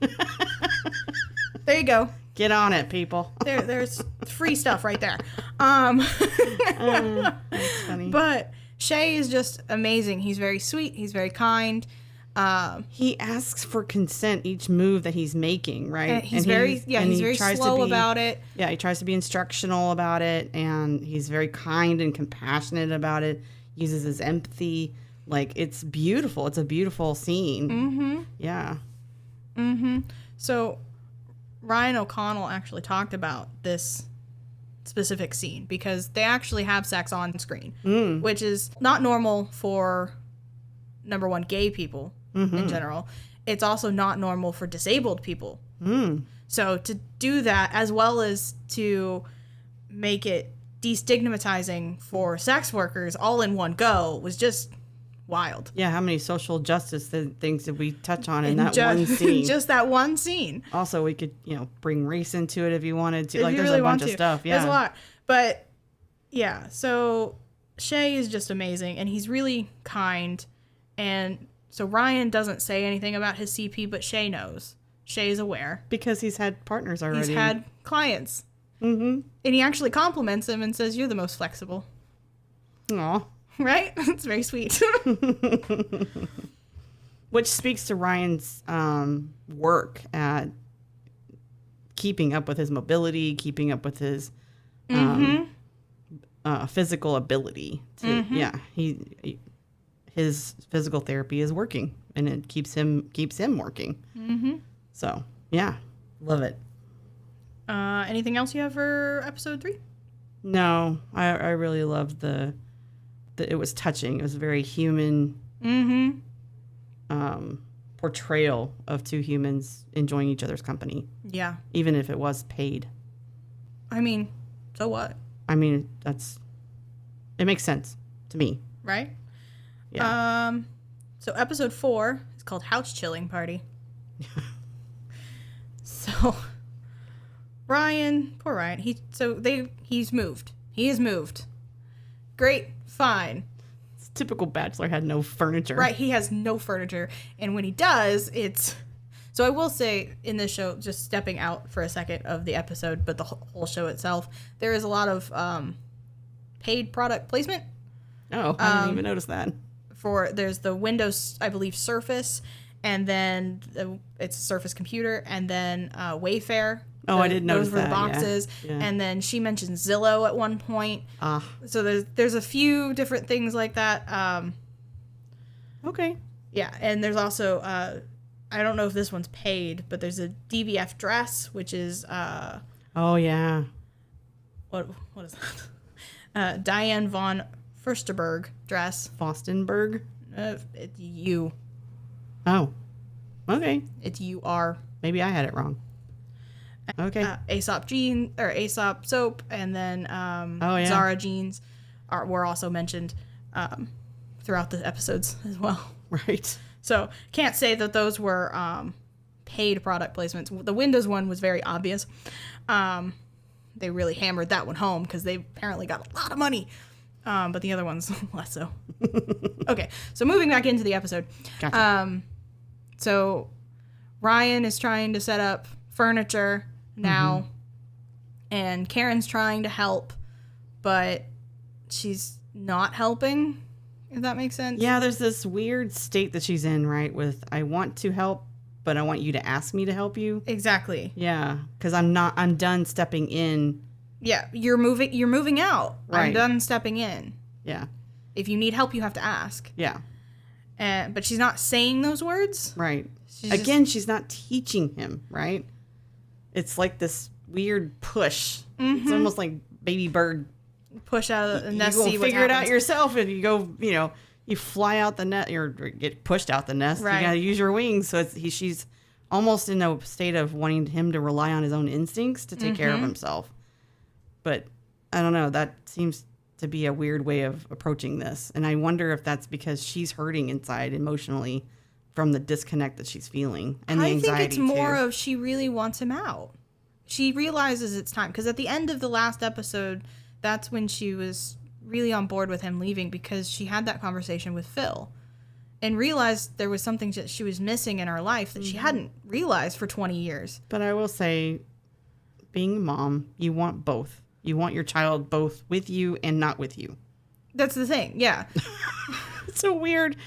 There you go. get on it, people. There's free stuff right there. That's funny. But Shay is just amazing. He's very sweet. He's very kind. He asks for consent each move that he's making, right? And he's very slow about it. Yeah, he tries to be instructional about it, and he's very kind and compassionate about it. Uses his empathy. Like, it's beautiful. It's a beautiful scene. Mm-hmm. Yeah. Mm-hmm. So Ryan O'Connell actually talked about this specific scene because they actually have sex on screen, which is not normal for, number one, gay people in general. It's also not normal for disabled people. So to do that, as well as to make it destigmatizing for sex workers all in one go, was just wild. Yeah, how many social justice things did we touch on in that one scene? Just that one scene. Also, we could, bring race into it if you wanted to. If like, you there's really a bunch want of stuff. Yeah. There's a lot. But, yeah, so Shay is just amazing, and he's really kind. And so Ryan doesn't say anything about his CP, but Shay knows. Shay is aware. Because he's had partners already. He's had clients. Mm-hmm. And he actually compliments him and says, "You're the most flexible." Aw. Right? It's very sweet. Which speaks to Ryan's work at keeping up with his mobility, keeping up with his physical ability. Yeah, his physical therapy is working, and it keeps him working. Mm-hmm. So yeah, love it. Anything else you have for episode 3? No, I really loved the it was touching. It was a very human portrayal of two humans enjoying each other's company. Yeah. Even if it was paid. I mean, so what? I mean, it makes sense to me. Right? Yeah. So episode 4 is called House Chilling Party. So poor Ryan, he's moved. He is moved. Great, fine. typical bachelor had no furniture. Right, he has no furniture. And when he does, it's... So I will say, in this show, just stepping out for a second of the episode, but the whole show itself, there is a lot of paid product placement. Oh, I didn't even notice that. There's the Windows, I believe, Surface, and then it's Surface Computer, and then Wayfair. Oh, I didn't notice that. Those were the boxes. Yeah. And then she mentioned Zillow at one point. So there's a few different things like that. Okay. Yeah, and there's also, I don't know if this one's paid, but there's a DVF dress, which is... oh, yeah. What is that? Diane von Furstenberg dress. Fostenberg? It's U. Oh. Okay. It's UR. Maybe I had it wrong. Okay. Aesop soap, and then Zara jeans were also mentioned throughout the episodes as well. Right. So can't say that those were paid product placements. The Windows one was very obvious. They really hammered that one home because they apparently got a lot of money. But the other ones less so. Okay, so moving back into the episode. Gotcha. So Ryan is trying to set up furniture now, and Karen's trying to help, but she's not helping, if that makes sense. Yeah, there's this weird state that she's in, right, with I want to help, but I want you to ask me to help you. Exactly. Yeah, because I'm done stepping in. Yeah, you're moving out. Right. I'm done stepping in. Yeah. If you need help, you have to ask. Yeah. But she's not saying those words. Right. She's she's not teaching him, right? It's like this weird push. It's almost like baby bird. Push out of the nest. You go figure it out yourself, and you go, you fly out the nest, or get pushed out the nest. Right. You gotta use your wings. So she's almost in a state of wanting him to rely on his own instincts to take care of himself. But I don't know. That seems to be a weird way of approaching this, and I wonder if that's because she's hurting inside emotionally from the disconnect that she's feeling and the anxiety. I think it's more of she really wants him out. She realizes it's time, because at the end of the last episode, that's when she was really on board with him leaving, because she had that conversation with Phil and realized there was something that she was missing in her life that she hadn't realized for 20 years. But I will say, being a mom, you want both. You want your child both with you and not with you. That's the thing. Yeah. It's a weird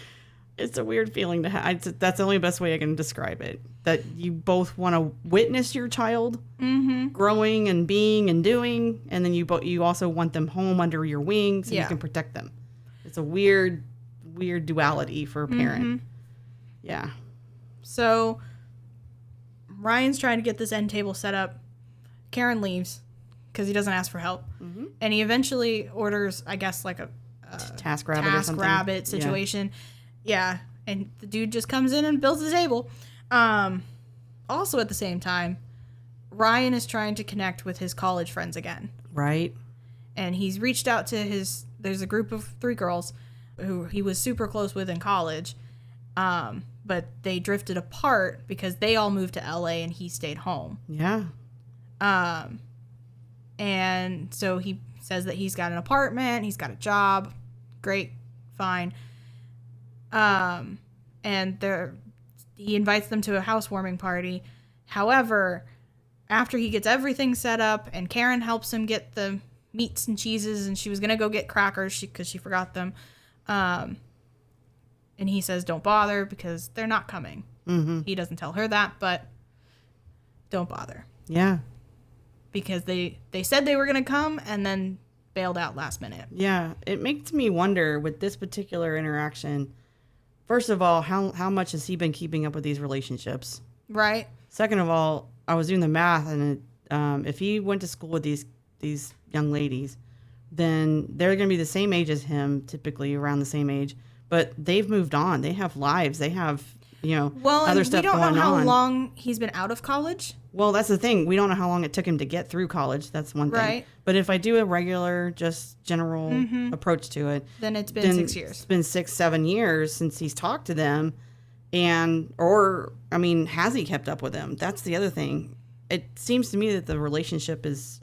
feeling to have. That's the only best way I can describe it. That you both want to witness your child growing and being and doing, and then you also want them home under your wing so you can protect them. It's a weird duality for a parent. Yeah. So Ryan's trying to get this end table set up. Karen leaves because he doesn't ask for help, and he eventually orders, I guess, like a TaskRabbit situation. Yeah, and the dude just comes in and builds the table. Also at the same time, Ryan is trying to connect with his college friends again. Right. And he's reached out to there's a group of 3 girls who he was super close with in college, but they drifted apart because they all moved to LA and he stayed home. Yeah. And so he says that he's got an apartment, he's got a job. Great, fine. And he invites them to a housewarming party. However, after he gets everything set up and Karen helps him get the meats and cheeses, and she was going to go get crackers because she forgot them. And he says, don't bother because they're not coming. He doesn't tell her that, but don't bother. Yeah. Because they said they were going to come and then bailed out last minute. Yeah. It makes me wonder with this particular interaction, first of all, how much has he been keeping up with these relationships? Right. Second of all, I was doing the math, and if he went to school with these young ladies, then they're going to be the same age as him, typically around the same age, but they've moved on. They have lives. They have, other stuff going on. We don't know how long he's been out of college. Well, that's the thing. We don't know how long it took him to get through college. That's one thing. Right. But if I do a regular, just general approach to it, then it's been 6 years. It's been 6-7 years since he's talked to them. Has he kept up with them? That's the other thing. It seems to me that the relationship is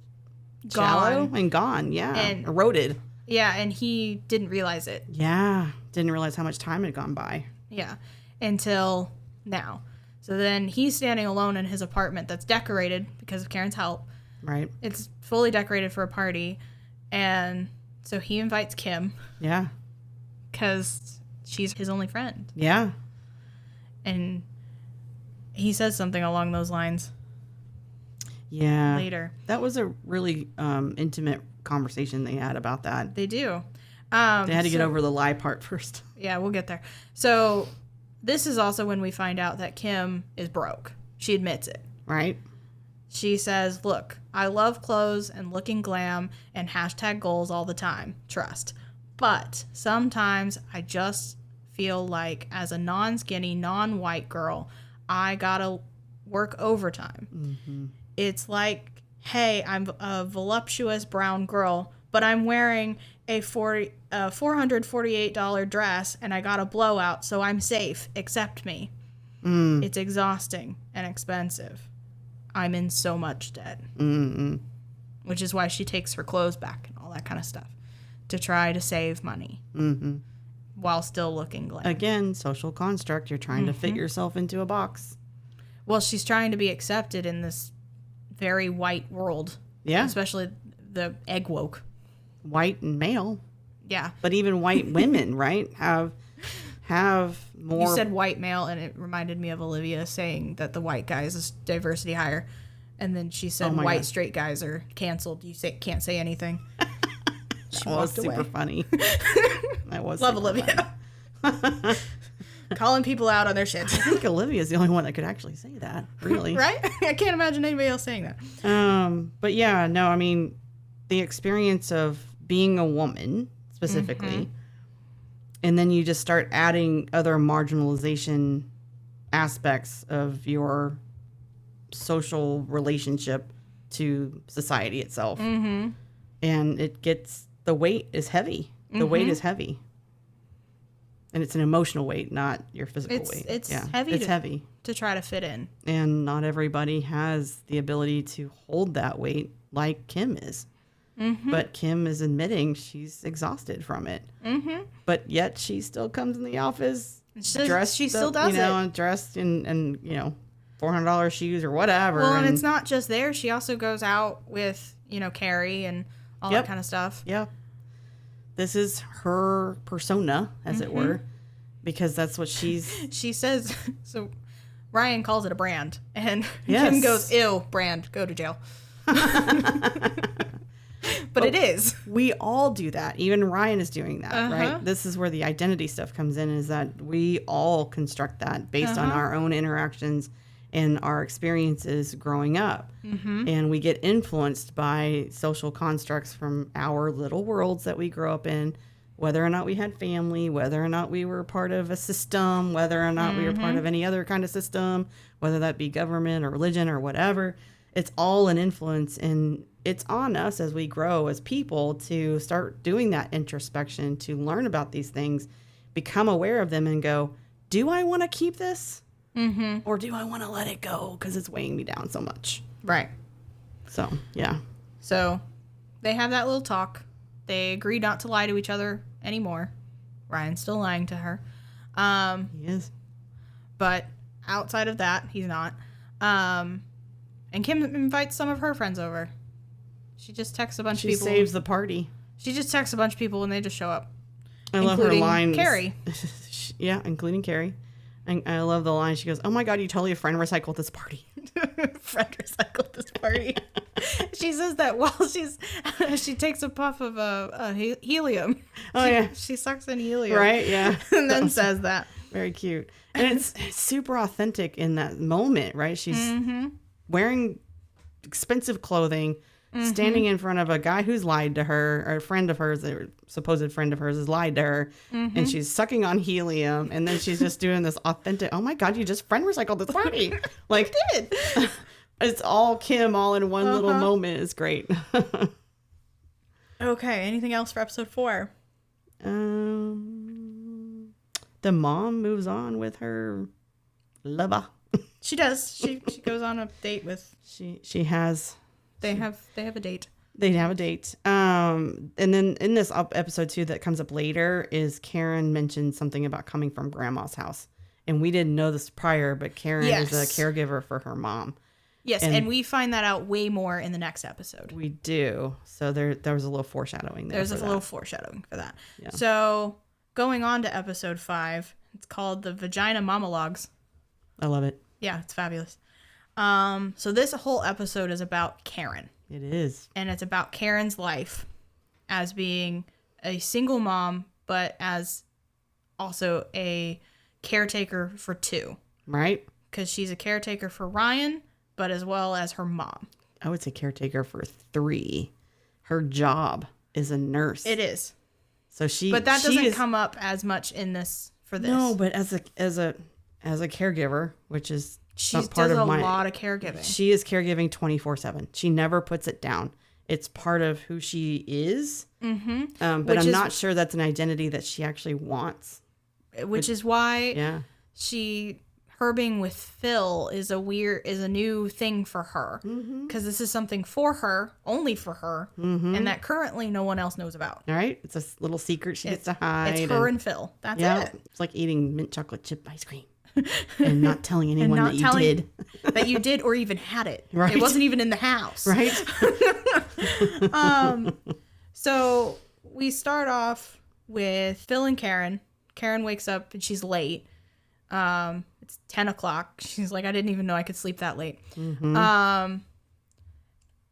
shallow and gone. Yeah. And eroded. Yeah, and he didn't realize it. Yeah. Didn't realize how much time had gone by. Yeah, until now. So then he's standing alone in his apartment that's decorated because of Karen's help. Right. It's fully decorated for a party. And so he invites Kim. Yeah. Because she's his only friend. Yeah. And he says something along those lines. Yeah. Later. That was a really intimate conversation they had about that. They do. They had to get over the lie part first. Yeah, we'll get there. So this is also when we find out that Kim is broke. She admits it. Right. She says, look, I love clothes and looking glam and hashtag goals all the time. Trust. But sometimes I just feel like as a non-skinny, non-white girl, I gotta work overtime. Mm-hmm. It's like, hey, I'm a voluptuous brown girl, but I'm wearing a $448 dress and I got a blowout, so I'm safe. Accept me. It's exhausting and expensive. I'm in so much debt. Mm-mm. Which is why she takes her clothes back and all that kind of stuff to try to save money while still looking glam. Again, social construct. You're trying to fit yourself into a box. Well, she's trying to be accepted in this very white world. Yeah. Especially the egg woke. White and male. Yeah. But even white women, right, have more. You said white male, and it reminded me of Olivia saying that the white guys is diversity higher. And then she said white God. Straight guys are canceled. You can't say anything. She was super funny. That was Love Olivia. Calling people out on their shit. I think Olivia's the only one that could actually say that, really. Right? I can't imagine anybody else saying that. But yeah, no, I mean, the experience of being a woman, specifically, and then you just start adding other marginalization aspects of your social relationship to society itself. Mm-hmm. And the weight is heavy. The weight is heavy. And it's an emotional weight, not your physical weight. It's heavy to try to fit in. And not everybody has the ability to hold that weight like Kim is. Mm-hmm. But Kim is admitting she's exhausted from it. Mm-hmm. But yet she still comes in the office dressed. She still does it. Dressed in $400 shoes or whatever. Well, and it's not just there. She also goes out with, Carrie and all that kind of stuff. Yeah. This is her persona, as it were, because that's what she says. So Ryan calls it a brand, and Kim goes, ew, brand, go to jail. But it is. We all do that. Even Ryan is doing that, right? This is where the identity stuff comes in, is that we all construct that based on our own interactions and our experiences growing up. Mm-hmm. And we get influenced by social constructs from our little worlds that we grow up in, whether or not we had family, whether or not we were part of a system, whether or not we were part of any other kind of system, whether that be government or religion or whatever. It's all an influence, and it's on us as we grow as people to start doing that introspection, to learn about these things, become aware of them, and go, do I want to keep this? Mm-hmm. Or do I want to let it go because it's weighing me down so much? Right. So, yeah. So, they have that little talk. They agree not to lie to each other anymore. Ryan's still lying to her. He is. But outside of that, he's not. And Kim invites some of her friends over. She just texts a bunch of people. She saves the party. She just texts a bunch of people and they just show up. I love her line. Carrie. Yeah, including Carrie. And I love the line. She goes, oh my God, you totally friend recycled this party. Friend recycled this party. She says that while she takes a puff of helium. Oh, yeah. She sucks in helium. Right, yeah. And then says that. Very cute. And it's super authentic in that moment, right? She's wearing expensive clothing, standing in front of a guy who's lied to her, or a friend of hers, a supposed friend of hers has lied to her, and she's sucking on helium, and then she's just doing this authentic, oh my God, you just friend recycled this party. Like, I did. It's all Kim all in one little moment. It's great. Okay, anything else for episode 4? The mom moves on with her lover. She does. She goes on a date with. She has. They have a date. They'd have a date. And then in this episode too, that comes up later, is Karen mentioned something about coming from grandma's house. And we didn't know this prior, but Karen is a caregiver for her mom. Yes, and we find that out way more in the next episode. We do. So there was a little foreshadowing there. There's a little foreshadowing for that. Yeah. So going on to episode 5, it's called The Vagina Monologues. I love it. Yeah, it's fabulous. So this whole episode is about Karen. It is. And it's about Karen's life as being a single mom, but as also a caretaker for 2. Right. Because she's a caretaker for Ryan, but as well as her mom. I would say caretaker for 3. Her job is a nurse. It is. So but that doesn't come up as much in this for this. No, but as a caregiver, which is she does a lot of caregiving. She is caregiving 24/7. She never puts it down. It's part of who she is. Mm-hmm. But I'm not sure that's an identity that she actually wants. Which is why her being with Phil is a new thing for her, because this is something for her, only for her, and that currently no one else knows about. All right, it's a little secret she gets to hide. It's her and Phil. That's it. It's like eating mint chocolate chip ice cream and not telling anyone that you did or even had it. Right. It wasn't even in the house. Right. So we start off with Phil and Karen. Karen wakes up and she's late. It's 10 o'clock. She's like, I didn't even know I could sleep that late. Mm-hmm.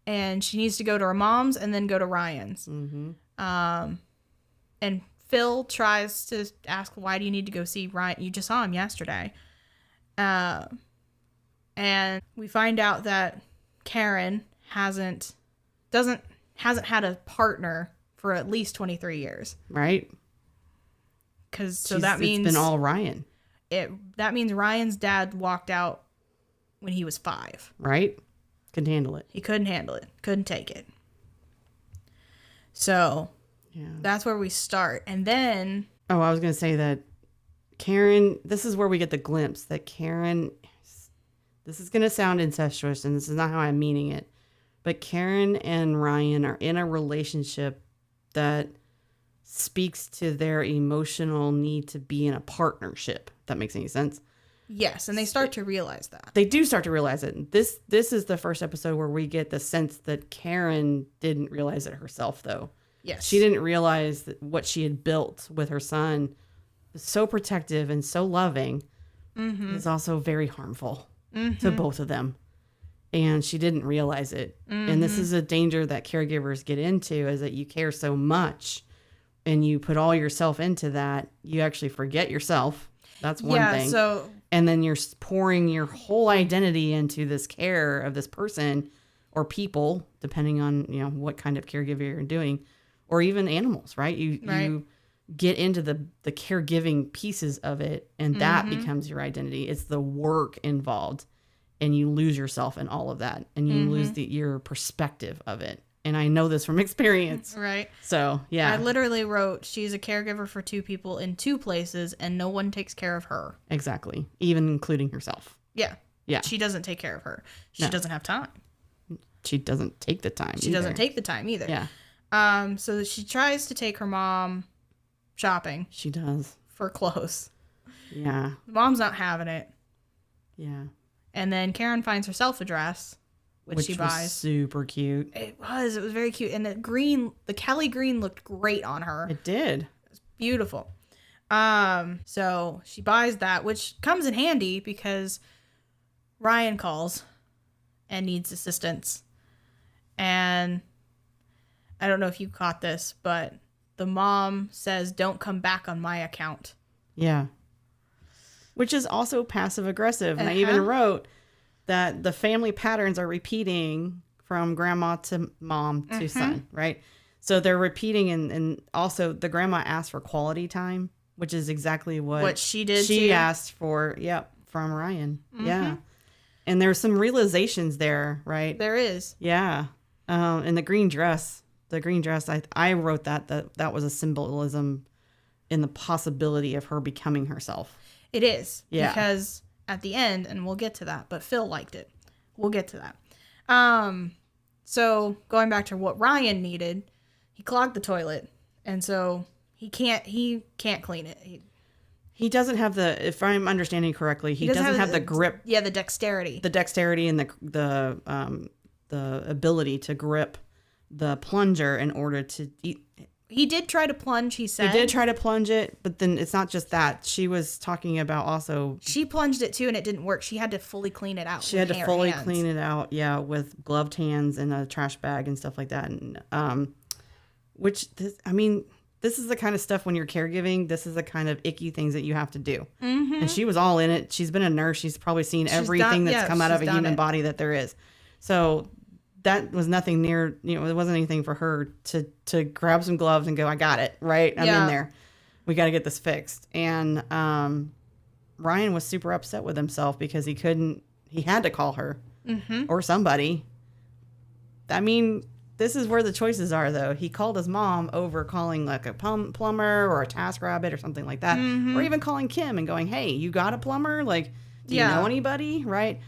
And she needs to go to her mom's and then go to Ryan's. Mm-hmm. And Phil tries to ask, why do you need to go see Ryan? You just saw him yesterday. And we find out that Karen hasn't had a partner for at least 23 years. Right. That means it's been all Ryan. That means Ryan's dad walked out when he was 5. Right. Couldn't handle it. He couldn't handle it. Couldn't take it. So that's where we start. And then... Oh, I was going to say that Karen... This is where we get the glimpse that Karen... This is going to sound incestuous, and this is not how I'm meaning it. But Karen and Ryan are in a relationship that speaks to their emotional need to be in a partnership. If that makes any sense. Yes, and they start to realize that. They do start to realize it. This is the first episode where we get the sense that Karen didn't realize it herself, though. Yes. She didn't realize that what she had built with her son was so protective and so loving is also very harmful to both of them. And she didn't realize it. And this is a danger that caregivers get into, is that you care so much and you put all yourself into that, you actually forget yourself. That's one thing. And then you're pouring your whole identity into this care of this person or people, depending on, what kind of caregiver you're doing, or even animals, right? You get into the caregiving pieces of it, and that becomes your identity. It's the work involved, and you lose yourself in all of that, and you lose your perspective of it. And I know this from experience. Right. So, yeah. I literally wrote, she's a caregiver for 2 people in 2 places, and no one takes care of her. Exactly. Even including herself. Yeah. Yeah. She doesn't take care of her. She doesn't have time. She doesn't take the time She doesn't take the time either. Yeah. So she tries to take her mom shopping. She does. For clothes. Yeah. The mom's not having it. Yeah. And then Karen finds herself a dress, which she buys. Was super cute. It was very cute. And the Kelly green looked great on her. It did. It was beautiful. So she buys that, which comes in handy because Ryan calls and needs assistance. And I don't know if you caught this, but the mom says, don't come back on my account. Yeah. Which is also passive aggressive. And I even wrote that the family patterns are repeating from grandma to mom to son, right? So they're repeating, and also the grandma asked for quality time, which is exactly what she did. She asked for, from Ryan. Yeah. And there's some realizations there, right? There is. Yeah. And the green dress, I wrote that was a symbolism in the possibility of her becoming herself. It is. Yeah. Because at the end, and we'll get to that, but Phil liked it. We'll get to that. So going back to what Ryan needed, he clogged the toilet, and so he can't clean it. He doesn't have the, if I'm understanding correctly, he doesn't have the grip. Yeah, the dexterity. The dexterity and the ability to grip the plunger in order to eat. He did try to plunge, he said. He did try to plunge it, but then it's not just that. She was talking about also... She plunged it too, and it didn't work. She had to fully clean it out. She had to fully clean it out, yeah, with gloved hands and a trash bag and stuff like that. And, this is the kind of stuff when you're caregiving, this is the kind of icky things that you have to do. Mm-hmm. And she was all in it. She's been a nurse. She's probably seen everything that's come out of a human body that there is. So that was nothing near, it wasn't anything for her to grab some gloves and go, I got it, right? I'm in there. We got to get this fixed. And Ryan was super upset with himself because he had to call her or somebody. I mean, this is where the choices are, though. He called his mom over calling like a plumber or a TaskRabbit or something like that. Or even calling Kim and going, hey, you got a plumber? Like, do you know anybody? Right?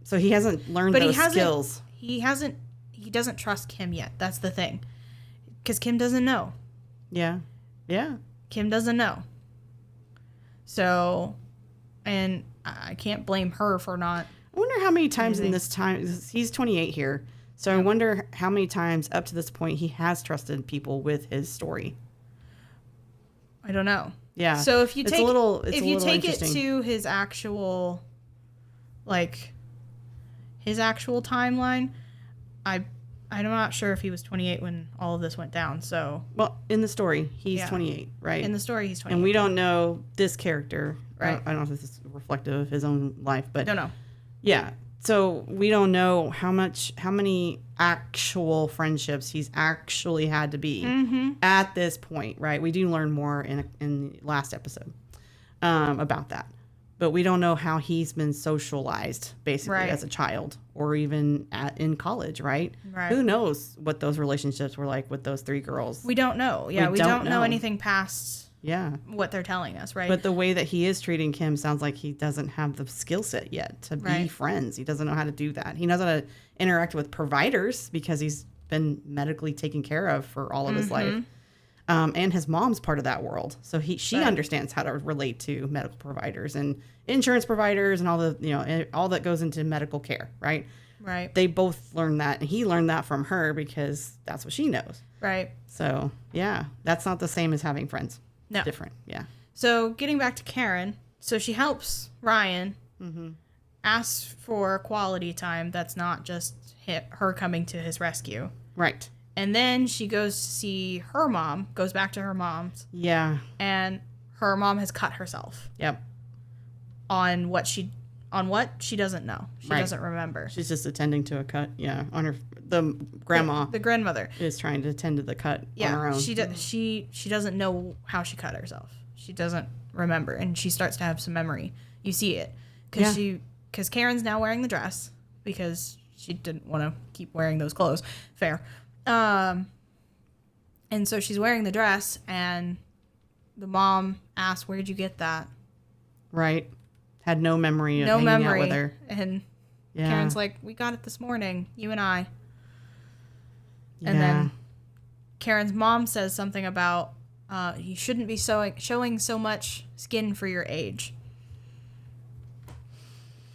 So he hasn't learned those skills. He doesn't trust Kim yet. That's the thing. Because Kim doesn't know. Yeah. Yeah. Kim doesn't know. So, and I can't blame her for not. I wonder how many times in this time, he's 28 here. So I wonder how many times up to this point he has trusted people with his story. I don't know. Yeah. So if you take it to his actual, his actual timeline, I'm not sure if he was 28 when all of this went down. So in the story he's 28, right? In the story he's 28, and we don't know this character. Right. I don't know if this is reflective of his own life, but don't know. Yeah. So we don't know how many actual friendships he's actually had to be at this point, right? We do learn more in the last episode about that, but we don't know how he's been socialized basically as a child or even in college, right? Right. Who knows what those relationships were like with those three girls? We don't know. Yeah, we don't know anything past. Yeah. What they're telling us, right? But the way that he is treating Kim sounds like he doesn't have the skill set yet to be friends. He doesn't know how to do that. He knows how to interact with providers because he's been medically taken care of for all of his life. And his mom's part of that world. So she understands how to relate to medical providers and insurance providers and all the, all that goes into medical care, right? Right. They both learned that. And he learned that from her because that's what she knows. Right. So, yeah, that's not the same as having friends. No. Different, yeah. So getting back to Karen, so she helps Ryan ask for quality time that's not just her coming to his rescue. Right. And then she goes to see her mom, goes back to her mom's. Yeah. And her mom has cut herself. Yep. On what she doesn't know. She doesn't remember. She's just attending to a cut, on the grandma. The grandmother is trying to attend to the cut on her own. She doesn't know how she cut herself. She doesn't remember, and she starts to have some memory. You see it because Karen's now wearing the dress because she didn't want to keep wearing those clothes. Fair. And so she's wearing the dress, and the mom asks, "Where'd you get that?" Right. Had no memory of hanging out with her. And Karen's like, "We got it this morning, you and I." And then Karen's mom says something about you shouldn't be showing so much skin for your age.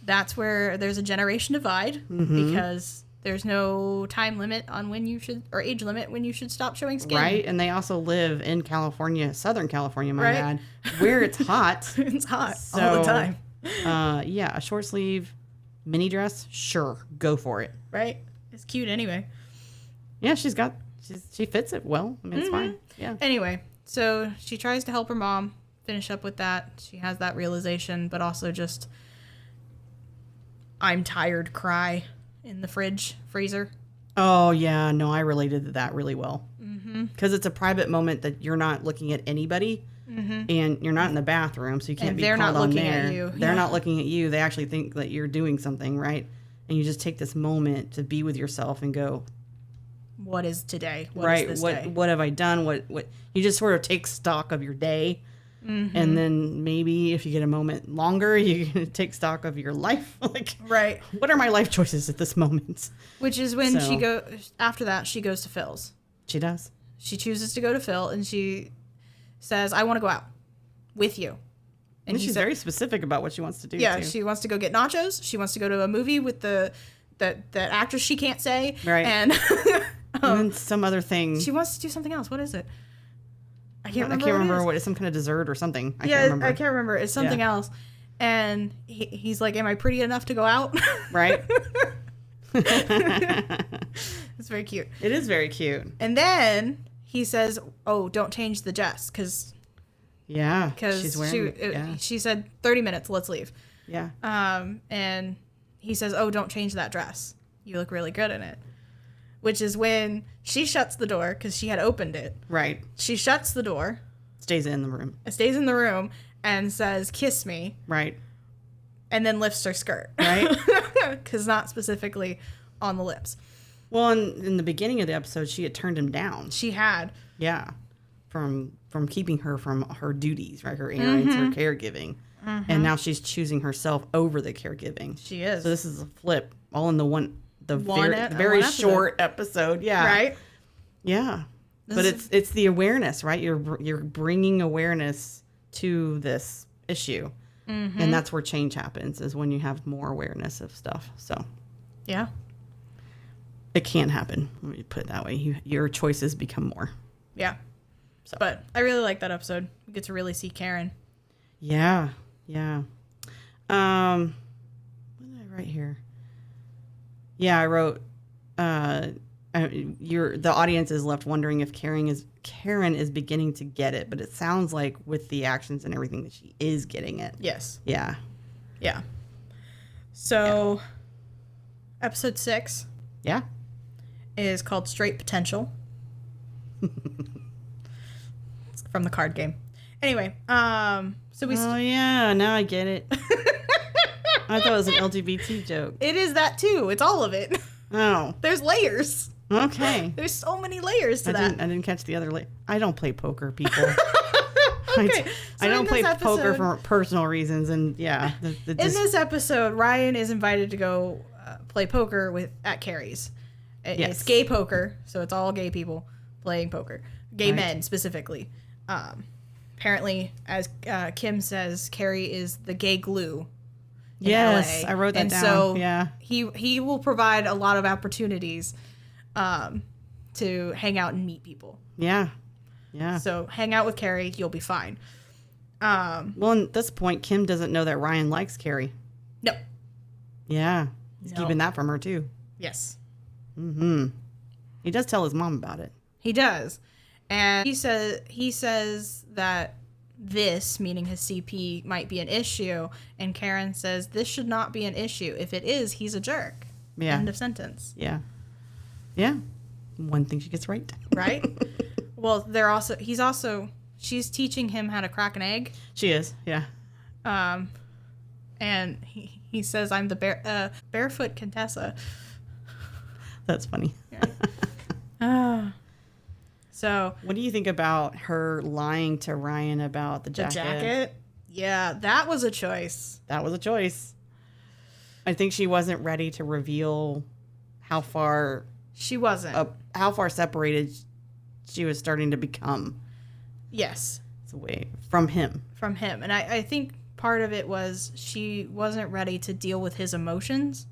That's where there's a generation divide because there's no time limit on when you should, or age limit when you should stop showing skin. Right, and they also live in California, Southern California, my bad, where it's hot. It's hot all the time. A short sleeve mini dress, sure, go for it. Right, it's cute anyway. Yeah, she fits it well. I mean, it's fine. Yeah. Anyway, so she tries to help her mom finish up with that. She has that realization, but also I'm tired cry in the freezer. Oh, yeah. No, I related to that really well. Because it's a private moment that you're not looking at anybody and you're not in the bathroom, so you can't be called on there. They're not looking at you. They're not looking at you. They actually think that you're doing something, right? And you just take this moment to be with yourself and go, what is today? What is this day? What have I done? What you just sort of take stock of your day And then maybe if you get a moment longer, you can take stock of your life. Like, Right. what are my life choices at this moment? Which is when she goes, after that, she goes to Phil's. She does. She chooses to go to Phil, and she says, I want to go out with you. And she's very specific about what she wants to do, Yeah, too. she wants to go get nachos. She wants to go to a movie with that actress she can't say. Right. And then some other thing. she wants to do something else. What is it? I can't remember what it is. Some kind of dessert or something. I can't remember. It's something else. And he's like, am I pretty enough to go out? Right. It's very cute. It is very cute. And then he says, oh, don't change the dress because she's wearing she said 30 minutes, let's leave. Yeah. And he says, oh, don't change that dress. You look really good in it. Which is when she shuts the door because she had opened it. Right. She shuts the door. Stays in the room. Stays in the room and says, kiss me. Right. And then lifts her skirt. Right. Because not specifically on the lips. Well, in the beginning of the episode, she had turned him down. She had. Yeah. From keeping her from her duties, right? Her errands, her caregiving. And now she's choosing herself over the caregiving. She is. So this is a flip, all in the very short episode. Yeah. Right. Yeah. But it's the awareness, right? You're bringing awareness to this issue. And that's where change happens, is when you have more awareness of stuff. So yeah. It can happen. Let me put it that way. Your choices become more. Yeah. So. But I really like that episode. We get to really see Karen. Yeah. Yeah. What did I write here? Yeah, I wrote, the audience is left wondering if Karen is beginning to get it, but it sounds like with the actions and everything that she is getting it. Yes. Yeah. Yeah. So, episode 6. Yeah. Is called Straight Potential. It's from the card game. Anyway, so we. Oh yeah, now I get it. I thought it was an LGBT joke. It is that too. It's all of it. Oh. There's layers. Okay. There's so many layers to that. I didn't catch the other layer. I don't play poker, people. Okay. I don't play poker for personal reasons, and yeah. In this episode, Ryan is invited to go play poker at Carrie's. It's gay poker, so it's all gay people playing poker. Gay men, specifically. Apparently, as Kim says, Carrie is the gay glue in LA. LA. I wrote that and down. So yeah. he will provide a lot of opportunities to hang out and meet people. Yeah. Yeah. So hang out with Carrie, you'll be fine. Well, at this point, Kim doesn't know that Ryan likes Carrie. No. Yeah. He's keeping that from her, too. Yes. Mm-hmm. He does tell his mom about it. He does. And he says that this, meaning his CP, might be an issue. And Karen says, this should not be an issue. If it is, he's a jerk. Yeah. End of sentence. Yeah. Yeah. One thing she gets right. Right? Well, she's teaching him how to crack an egg. She is, yeah. And he says, I'm the barefoot Contessa. That's funny. So, what do you think about her lying to Ryan about the jacket? The jacket? Yeah, that was a choice. That was a choice. I think she wasn't ready to reveal how far how far separated she was starting to become. Yes. It's away from him. From him. And I think part of it was she wasn't ready to deal with his emotions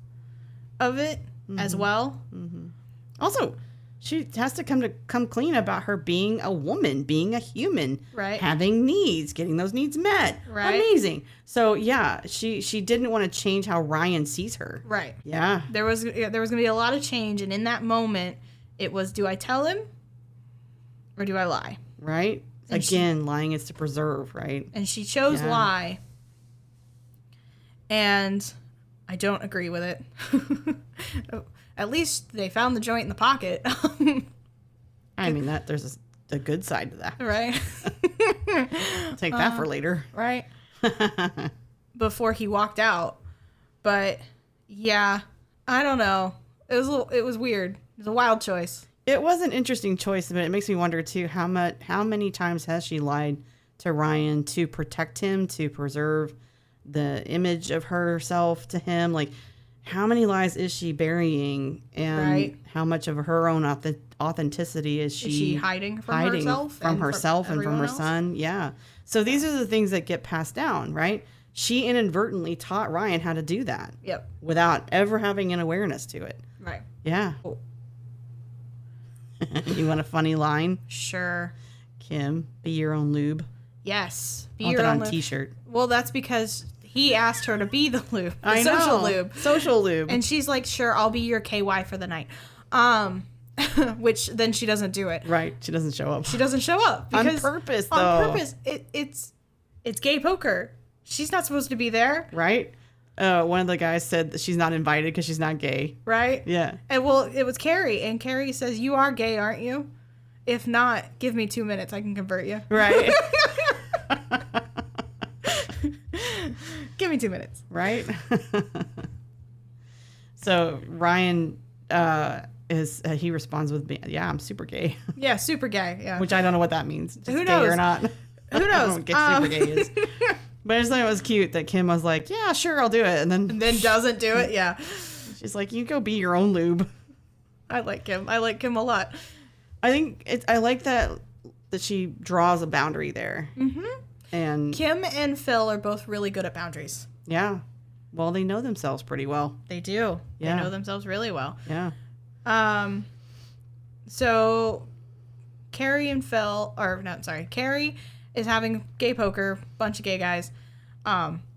of it as well. Mm-hmm. Also, she has to come clean about her being a woman, being a human, right? Having needs, getting those needs met. Right. Amazing. So yeah, she didn't want to change how Ryan sees her. Right. Yeah. There was gonna be a lot of change, and in that moment, it was: do I tell him, or do I lie? Right. And again, lying is to preserve, right? And she chose lie, and I don't agree with it. At least they found the joint in the pocket. I mean, there's a good side to that. Right. Take that for later. Right. Before he walked out. But, yeah, I don't know. It was weird. It was a wild choice. It was an interesting choice, but it makes me wonder, too, how many times has she lied to Ryan to protect him, to preserve the image of herself to him. Like, how many lies is she burying, and how much of her own authenticity is she hiding from herself and from her son? Yeah. So these are the things that get passed down, right? She inadvertently taught Ryan how to do that. Yep. Without ever having an awareness to it. Right. Yeah. Oh. You want a funny line? Sure. Kim, be your own lube. Yes. Be your own t-shirt. Well, that's because he asked her to be the lube. The social lube. Social lube. And she's like, sure, I'll be your KY for the night. Which then she doesn't do it. Right. She doesn't show up. She doesn't show up. On purpose, though. On purpose. It's gay poker. She's not supposed to be there. Right. One of the guys said that she's not invited because she's not gay. Right? Yeah. And well, it was Carrie. And Carrie says, you are gay, aren't you? If not, give me 2 minutes. I can convert you. Right. Give me 2 minutes. Right. So Ryan he responds with, yeah, I'm super gay. Yeah, super gay. Yeah. Which I don't know what that means. Just Who gay knows? or not. Who I don't know knows? what super gay is. But I just thought it was cute that Kim was like, yeah, sure, I'll do it. And then doesn't do it. Yeah. She's like, you go be your own lube. I like him. I like him a lot. I like that she draws a boundary there. Mm-hmm. And Kim and Phil are both really good at boundaries. Yeah. Well, they know themselves pretty well. They do. Yeah. They know themselves really well. Yeah. So Carrie is having gay poker, bunch of gay guys.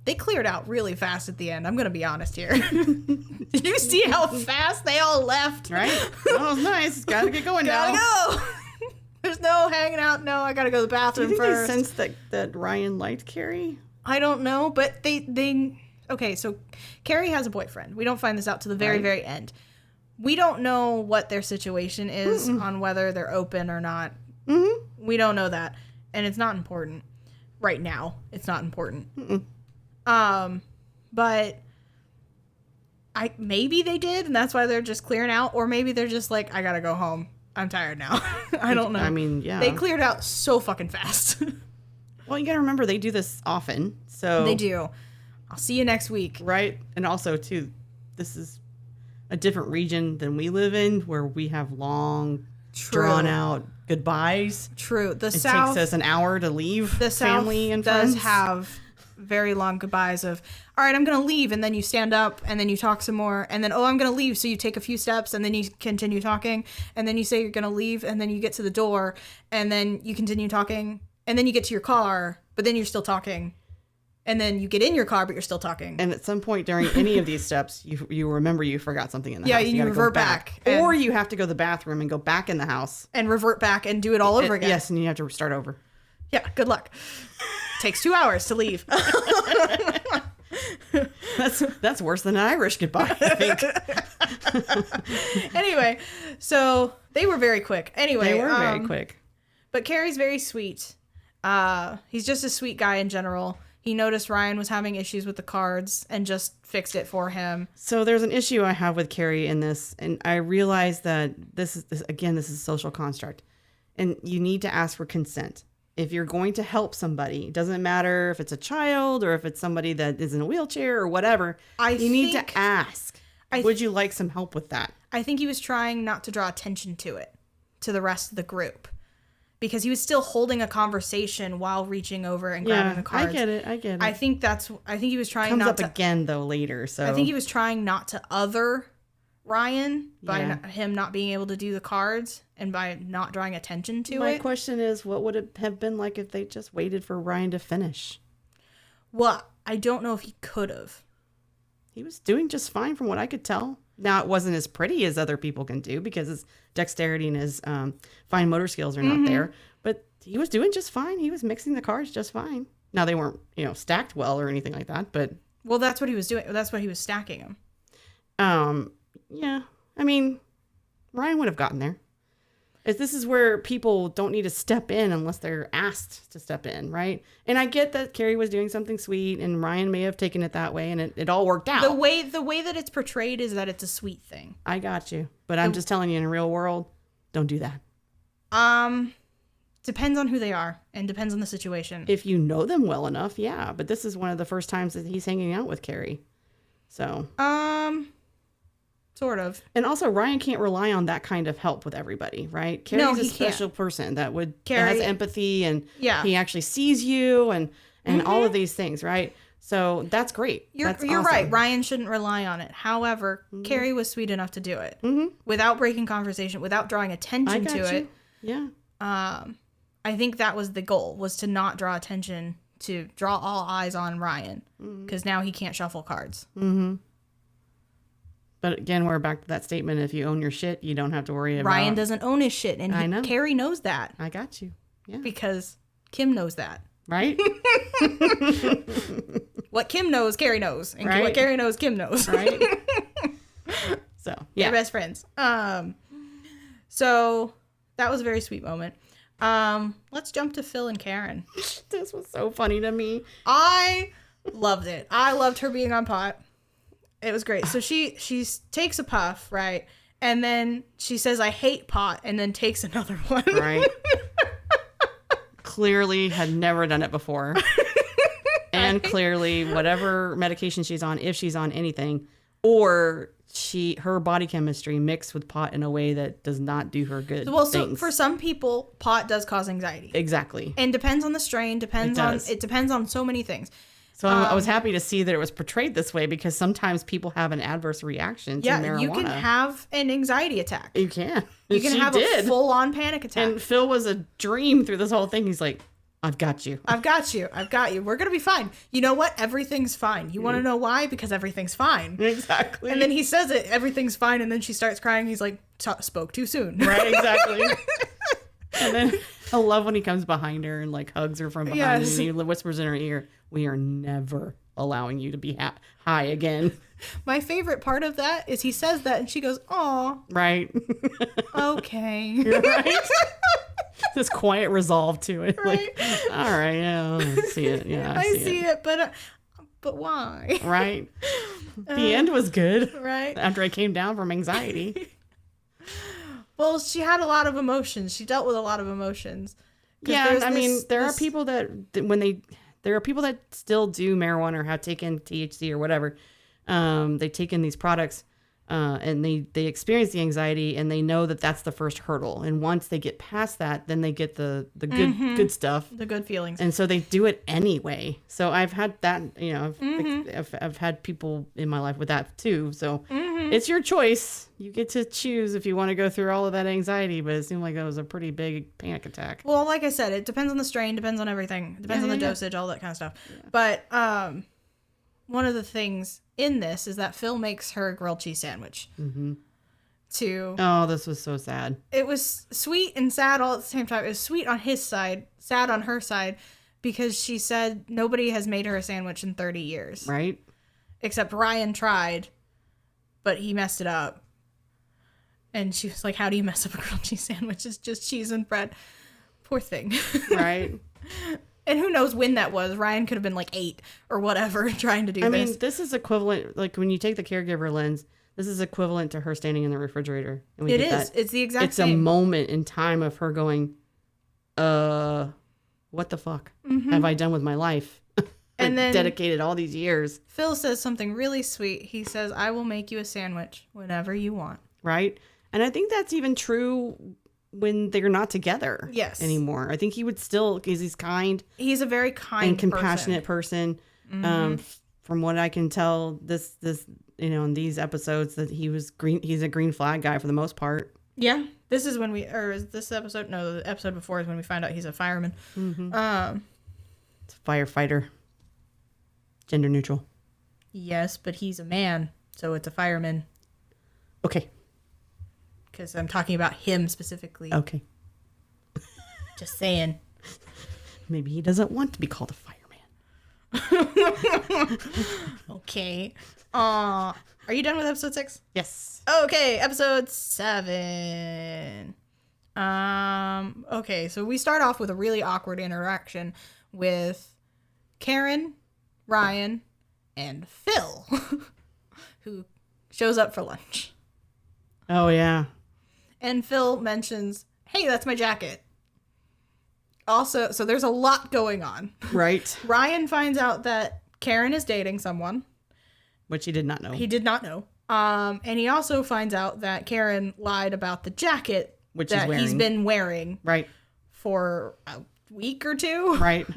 They cleared out really fast at the end. I'm going to be honest here. Did you see how fast they all left? Right? That was nice. Gotta get going now. Gotta go. There's no hanging out. No, I gotta go to the bathroom Do you think first. they sensed that Ryan liked Carrie? I don't know, but they okay, so Carrie has a boyfriend. We don't find this out to the very, very end. We don't know what their situation is on whether they're open or not. Mm-hmm. We don't know that. And it's not important. Right now, it's not important. But maybe they did, and that's why they're just clearing out, or maybe they're just like, I gotta go home. I'm tired now. I don't know. I mean, yeah. They cleared out so fucking fast. Well, you gotta remember they do this often, so They do. I'll see you next week. Right? And also, too, this is a different region than we live in, where we have long, drawn-out goodbyes. True. It takes us an hour to leave the family South and does friends. have very long goodbyes of, all right, I'm going to leave, and then you stand up, and then you talk some more, and then, oh, I'm going to leave, so you take a few steps, and then you continue talking, and then you say you're going to leave, and then you get to the door, and then you continue talking, and then you get to your car, but then you're still talking, and then you get in your car, but you're still talking. And at some point during any of these steps, you remember you forgot something in the house. Yeah, you gotta revert go back. Or you have to go to the bathroom and go back in the house. And revert back and do it all over again. Yes, and you have to start over. Yeah, good luck. Takes 2 hours to leave. That's worse than an Irish goodbye, I think. Anyway, so they were very quick. Anyway, They were very quick. But Carrie's very sweet. He's just a sweet guy in general. He noticed Ryan was having issues with the cards and just fixed it for him. So there's an issue I have with Carrie in this, and I realize that this is a social construct, and you need to ask for consent. If you're going to help somebody, it doesn't matter if it's a child or if it's somebody that is in a wheelchair or whatever, you need to ask. Would you like some help with that? I think he was trying not to draw attention to it, to the rest of the group. Because he was still holding a conversation while reaching over and grabbing the cards. I get it. I think he was trying Comes not up to... again, though, later, so... I think he was trying not to other Ryan by him not being able to do the cards and by not drawing attention to it. My question is, what would it have been like if they just waited for Ryan to finish? Well, I don't know if he could have. He was doing just fine from what I could tell. Now, it wasn't as pretty as other people can do because his dexterity and his fine motor skills are not there. But he was doing just fine. He was mixing the cards just fine. Now, they weren't, stacked well or anything like that, but... Well, that's what he was doing. That's what he was stacking them. Yeah. I mean, Ryan would have gotten there. This is where people don't need to step in unless they're asked to step in, right? And I get that Carrie was doing something sweet and Ryan may have taken it that way and it all worked out. The way that it's portrayed is that it's a sweet thing. I got you. But I'm just telling you, in the real world, don't do that. depends on who they are and depends on the situation. If you know them well enough, yeah. But this is one of the first times that he's hanging out with Carrie. So. Sort of. And also, Ryan can't rely on that kind of help with everybody, right? Carrie's a special person that has empathy and he actually sees you and all of these things, right? So that's great. You're awesome. right. Ryan shouldn't rely on it. However, Carrie was sweet enough to do it without breaking conversation, without drawing attention to it. Yeah. I think that was the goal, was to not draw attention, to draw all eyes on Ryan, because now he can't shuffle cards. Mm-hmm. But again, we're back to that statement. If you own your shit, you don't have to worry about... Ryan doesn't own his shit, and I know. Carrie knows that. I got you. Yeah. Because Kim knows that. Right? What Kim knows, Carrie knows. And right? What Carrie knows, Kim knows. Right? So, yeah. They're best friends. So, that was a very sweet moment. Let's jump to Phil and Karen. This was so funny to me. I loved it. I loved her being on pot. It was great. So she takes a puff, right? And then she says, I hate pot, and then takes another one. Right. Clearly had never done it before. And clearly, whatever medication she's on, if she's on anything, or her body chemistry mixed with pot in a way that does not do her good things. So for some people, pot does cause anxiety. Exactly. And depends on the strain, depends on so many things. So I was happy to see that it was portrayed this way, because sometimes people have an adverse reaction to marijuana. Yeah, you can have an anxiety attack. You can. You can have a full-on panic attack. And Phil was a dream through this whole thing. He's like, I've got you. I've got you. I've got you. We're going to be fine. You know what? Everything's fine. You want to know why? Because everything's fine. Exactly. And then he says it, everything's fine, and then she starts crying. He's like, spoke too soon. Right, exactly. And then I love when he comes behind her and like hugs her from behind and he whispers in her ear, we are never allowing you to be high again. My favorite part of that is he says that and she goes, "Aw." Right. Okay. Right. This quiet resolve to it. Right. Like, all right, yeah, I see it. Yeah, I see it, but why? Right. The end was good. Right. After I came down from anxiety. Well, she had a lot of emotions. She dealt with a lot of emotions. Yeah, I mean, there are people that there are people that still do marijuana or have taken THC or whatever. They take in these products and they experience the anxiety and they know that that's the first hurdle. And once they get past that, then they get the good stuff. The good feelings. And so they do it anyway. So I've had that, you know, I've had people in my life with that too. So it's your choice. You get to choose if you want to go through all of that anxiety, but it seemed like it was a pretty big panic attack. Well, like I said, it depends on the strain, depends on everything. Depends on the dosage, all that kind of stuff. Yeah. But one of the things in this is that Phil makes her a grilled cheese sandwich. Oh, this was so sad. It was sweet and sad all at the same time. It was sweet on his side, sad on her side, because she said nobody has made her a sandwich in 30 years. Right. Except Ryan tried, but he messed it up. And she was like, how do you mess up a grilled cheese sandwich? It's just cheese and bread. Poor thing. Right. And who knows when that was. Ryan could have been like 8 or whatever trying to do this. I mean, this is equivalent, like when you take the caregiver lens, this is equivalent to her standing in the refrigerator. And it is. It's the exact same. It's a moment in time of her going, what the fuck have I done with my life? And then dedicated all these years. Phil says something really sweet. He says, I will make you a sandwich whenever you want. Right. And I think that's even true when they're not together anymore. I think he would still, because he's kind. He's a very kind and compassionate person. From what I can tell, this in these episodes that he's a green flag guy for the most part. Yeah. This is when is this episode? No, the episode before is when we find out he's a fireman. It's a firefighter. Gender neutral. Yes, but he's a man, so it's a fireman. Okay. Because I'm talking about him specifically. Okay. Just saying. Maybe he doesn't want to be called a fireman. Okay. Are you done with episode 6? Yes. Okay, episode 7. Okay, so we start off with a really awkward interaction with Karen, Ryan, and Phil, who shows up for lunch. Oh, yeah. And Phil mentions, hey, that's my jacket. Also, so there's a lot going on. Right. Ryan finds out that Karen is dating someone. Which he did not know. He did not know. And he also finds out that Karen lied about the jacket he's been wearing. Right. For a week or two. Right.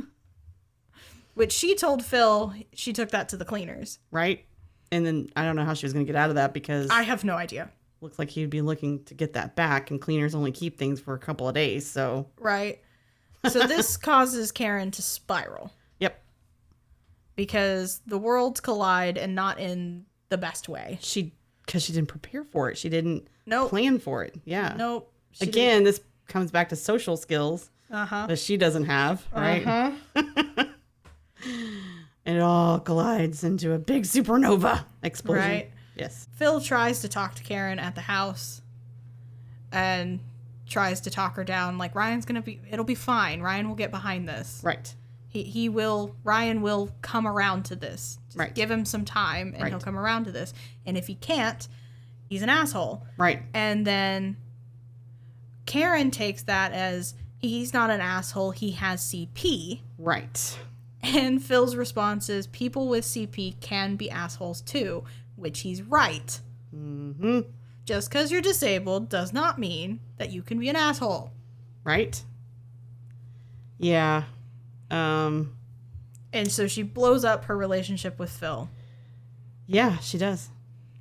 Which she told Phil she took that to the cleaners. Right. And then I don't know how she was going to get out of that because... I have no idea. Looks like he'd be looking to get that back, and cleaners only keep things for a couple of days, so... Right. So this causes Karen to spiral. Yep. Because the worlds collide, and not in the best way. Because she didn't prepare for it. She didn't Nope. plan for it. Yeah. Nope. Again, this comes back to social skills that she doesn't have, right? Uh-huh. And it all collides into a big supernova explosion. Right. Yes. Phil tries to talk to Karen at the house and tries to talk her down. Like, it'll be fine. Ryan will get behind this. Right. Ryan will come around to this. Just right. Give him some time and he'll come around to this. And if he can't, he's an asshole. Right. And then Karen takes that as he's not an asshole. He has CP. Right. And Phil's response is people with CP can be assholes too, which he's right. Mm-hmm. Just because you're disabled does not mean that you can be an asshole. Right. Yeah. And so she blows up her relationship with Phil. Yeah, she does.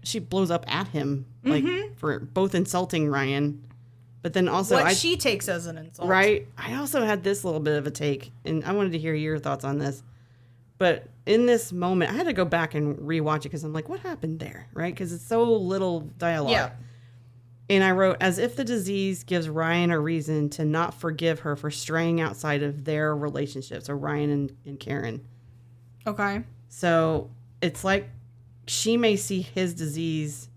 She blows up at him, like, for both insulting Ryan, but then also... What she takes as an insult. Right. I also had this little bit of a take, and I wanted to hear your thoughts on this. But in this moment, I had to go back and rewatch it because I'm like, what happened there? Right? Because it's so little dialogue. Yeah. And I wrote, as if the disease gives Ryan a reason to not forgive her for straying outside of their relationship. So Ryan and Karen. Okay. So it's like she may see his disease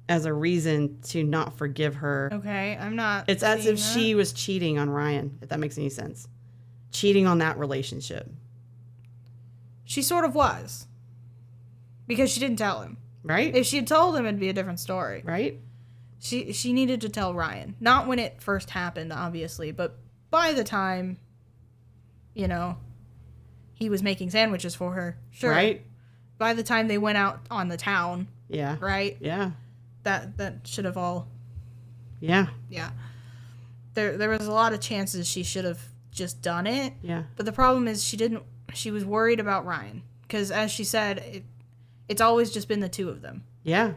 as a reason to not forgive her. Okay, I'm not. It's as if she was cheating on Ryan, if that makes any sense. Cheating on that relationship. She sort of was. Because she didn't tell him. Right? If she had told him, it'd be a different story. Right? She needed to tell Ryan. Not when it first happened, obviously, but by the time, he was making sandwiches for her. Sure. Right? By the time they went out on the town. Yeah. Right? Yeah. That should have all... Yeah. Yeah. There was a lot of chances she should have just done it. Yeah. But the problem is she was worried about Ryan. Because as she said, it's always just been the two of them. Yeah.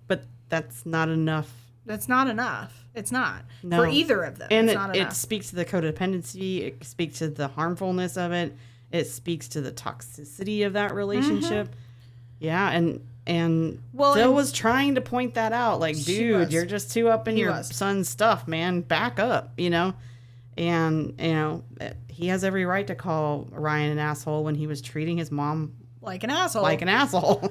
But that's not enough. That's not enough. It's not. No. For either of them. And it's not enough. It speaks to the codependency. It speaks to the harmfulness of it. It speaks to the toxicity of that relationship. Mm-hmm. Yeah. And Phil was trying to point that out. Like, dude, you're just too up in your son's stuff, man. Back up, And, he has every right to call Ryan an asshole when he was treating his mom like an asshole.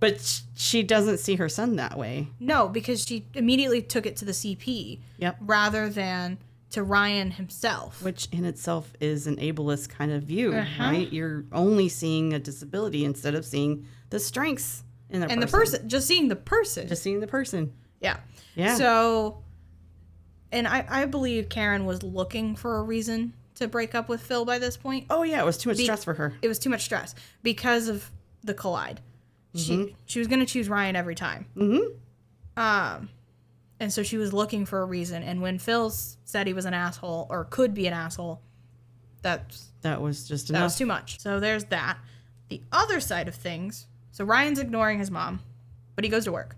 But she doesn't see her son that way. No, because she immediately took it to the CP. Yep. Rather than to Ryan himself. Which in itself is an ableist kind of view, right? You're only seeing a disability instead of seeing the strengths in the person. And the person. Just seeing the person. Just seeing the person. Yeah. Yeah. So, and I believe Karen was looking for a reason to break up with Phil by this point. Oh, yeah. It was too much stress for her. It was too much stress because of the collide. Mm-hmm. She was going to choose Ryan every time. Mm-hmm. And so she was looking for a reason. And when Phil said he was an asshole or could be an asshole, that was just enough. That was too much. So there's that. The other side of things. So Ryan's ignoring his mom, but he goes to work.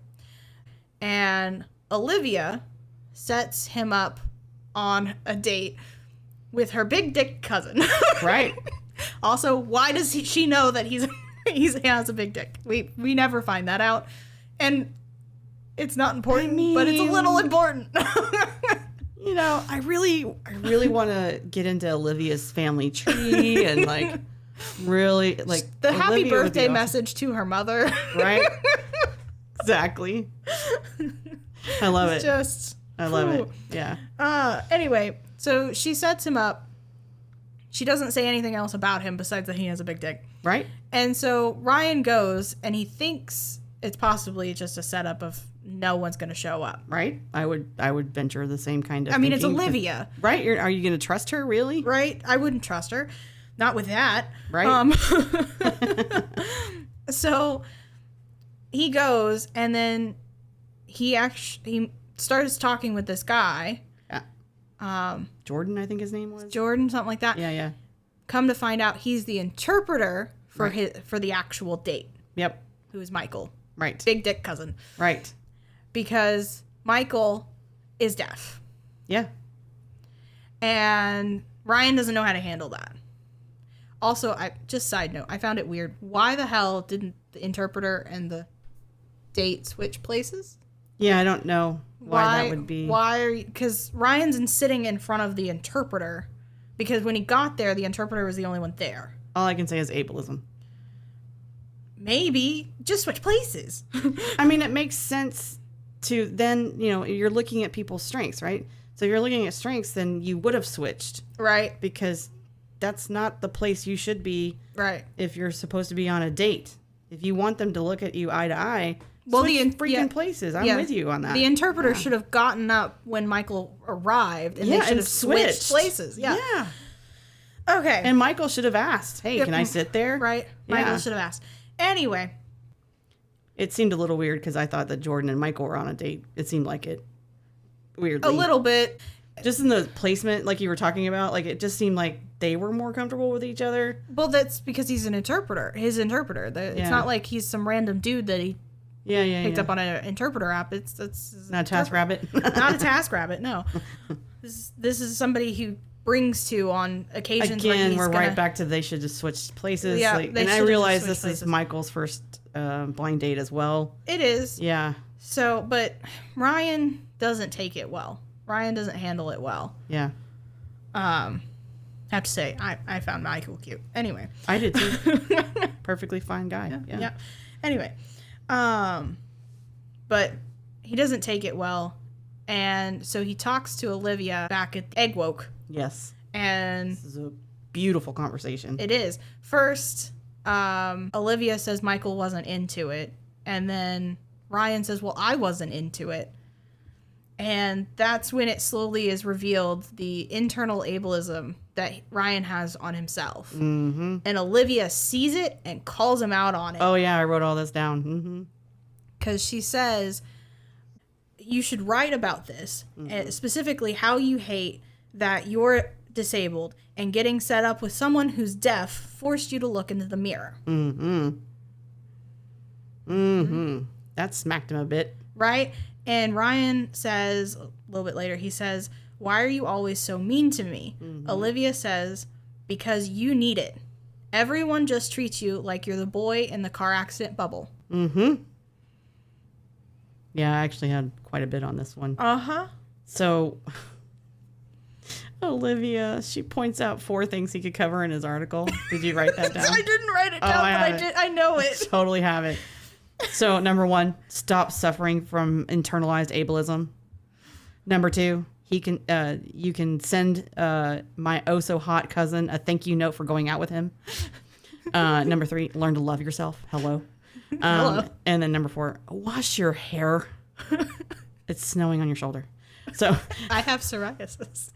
And Olivia sets him up on a date with her big dick cousin. Right. Also, why does she know that he has a big dick? We never find that out. And it's not important, but it's a little important. I really want to get into Olivia's family tree and really the happy birthday message to her mother. Right? Exactly. I love it. I love it. Yeah. Anyway, so she sets him up. She doesn't say anything else about him besides that he has a big dick. Right. And so Ryan goes and he thinks it's possibly just a setup of no one's going to show up. Right? I would venture the same kind of I mean, it's thinking. Olivia. Right? Are you going to trust her, really? Right? I wouldn't trust her. Not with that. Right. So he goes, and then he starts talking with this guy. Yeah. Jordan, I think his name was. Jordan, something like that. Yeah. Come to find out, he's the interpreter for for the actual date. Yep. Who is Michael. Right. Big dick cousin. Right. Because Michael is deaf. Yeah. And Ryan doesn't know how to handle that. Also, side note, I found it weird. Why the hell didn't the interpreter and the date switch places? Yeah, I don't know why that would be. Why are you... Because Ryan's sitting in front of the interpreter. Because when he got there, the interpreter was the only one there. All I can say is ableism. Maybe. Just switch places. I mean, it makes sense to then, you're looking at people's strengths, right? So if you're looking at strengths, then you would have switched. Right. Because that's not the place you should be. Right. If you're supposed to be on a date. If you want them to look at you eye to eye, well, switch freaking places. I'm with you on that. The interpreter should have gotten up when Michael arrived, and they should have switched places. Yeah. Okay. And Michael should have asked, hey, can I sit there? Right. Michael should have asked. Anyway. It seemed a little weird because I thought that Jordan and Michael were on a date. It seemed like it. Weirdly. A little bit. Just in the placement, like you were talking about, like it just seemed like they were more comfortable with each other. Well, that's because he's an interpreter. His interpreter. It's not like he's some random dude that he picked up on an interpreter app. It's not a TaskRabbit. Not a TaskRabbit. No. This is somebody who brings to on occasions. Again, we're right back to they should have switched places. Yeah, and I realize this is Michael's first blind date as well. It is. Yeah. So, but Ryan doesn't take it well. Ryan doesn't handle it well. Yeah. Have to say, I found Michael cute. Anyway. I did too. Perfectly fine guy. Yeah. Anyway. But he doesn't take it well. And so he talks to Olivia back at Egg Woke. Yes. And this is a beautiful conversation. It is. First, Olivia says Michael wasn't into it. And then Ryan says, well, I wasn't into it. And that's when it slowly is revealed the internal ableism that Ryan has on himself. Mm-hmm. And Olivia sees it and calls him out on it. Oh, yeah, I wrote all this down. Mm-hmm. Because she says, you should write about this, and specifically how you hate that you're disabled and getting set up with someone who's deaf forced you to look into the mirror. Mm-hmm. Mm-hmm. That smacked him a bit. Right? And Ryan says, a little bit later, he says, why are you always so mean to me? Mm-hmm. Olivia says, because you need it. Everyone just treats you like you're the boy in the car accident bubble. Mm-hmm. Yeah, I actually had quite a bit on this one. Uh-huh. So, Olivia, she points out 4 things he could cover in his article. Did you write that down? I didn't write it down, but I did. I know it. Totally have it. So, number 1, stop suffering from internalized ableism. Number 2, you can send my oh-so-hot cousin a thank you note for going out with him. Number 3, learn to love yourself. Hello. Hello. And then number 4, wash your hair. It's snowing on your shoulder. So I have psoriasis.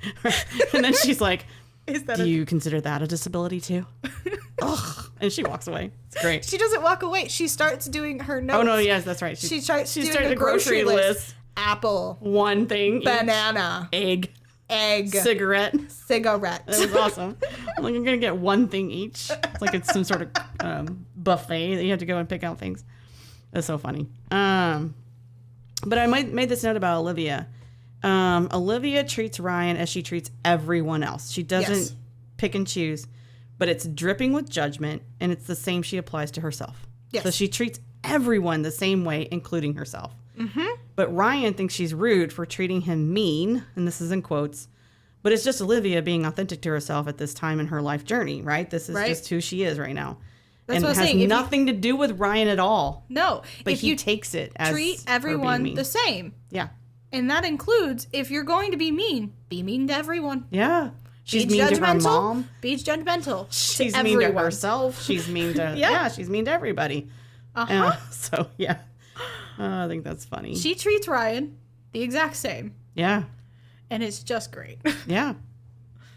And then she's like, do you consider that a disability too? Ugh. And she walks away. It's great. She doesn't walk away. She starts doing her notes. Oh, no, yes, that's right. She starts doing a a grocery list. Apple. 1 thing. Banana. Egg. Cigarette. That was awesome. I'm like, I'm going to get 1 thing each. It's like it's some sort of buffet that you have to go and pick out things. That's so funny. But I made this note about Olivia. Olivia treats Ryan as she treats everyone else. She doesn't pick and choose, but it's dripping with judgment, and it's the same she applies to herself. Yes. So she treats everyone the same way, including herself. Mm-hmm. But Ryan thinks she's rude for treating him mean, and this is in quotes, but it's just Olivia being authentic to herself at this time in her life journey, right? This is just who she is right now. That's and what it has nothing to do with Ryan at all. No. But he takes it as treat everyone the same. Yeah. And that includes, if you're going to be mean to everyone. Yeah. She's mean to her mom. Be judgmental. She's mean to herself. She's mean to, she's mean to everybody. Uh-huh. So, yeah. I think that's funny. She treats Ryan the exact same. Yeah. And it's just great. Yeah.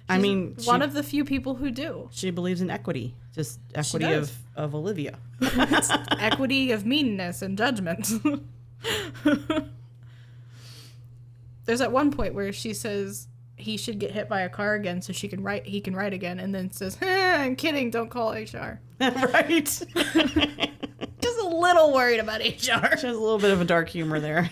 I mean, one of the few people who do. She believes in equity. Just equity of Olivia. Equity of meanness and judgment. There's at one point where she says he should get hit by a car again so he can write again, and then says, I'm kidding, don't call HR. Right. Just a little worried about HR. She has a little bit of a dark humor there.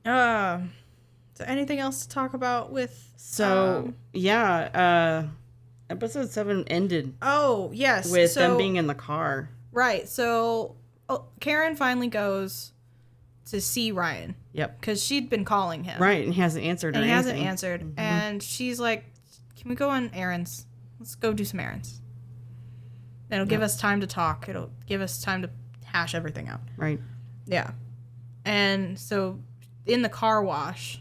So anything else to talk about with... episode 7 ended... Oh, yes. With them being in the car. Right. So Karen finally goes to see Ryan. Yep. Because she'd been calling him. Right, and he hasn't answered Mm-hmm. And she's like, can we go on errands? Let's go do some errands. It'll give us time to talk. It'll give us time to hash everything out. Right. Yeah. And so in the car wash,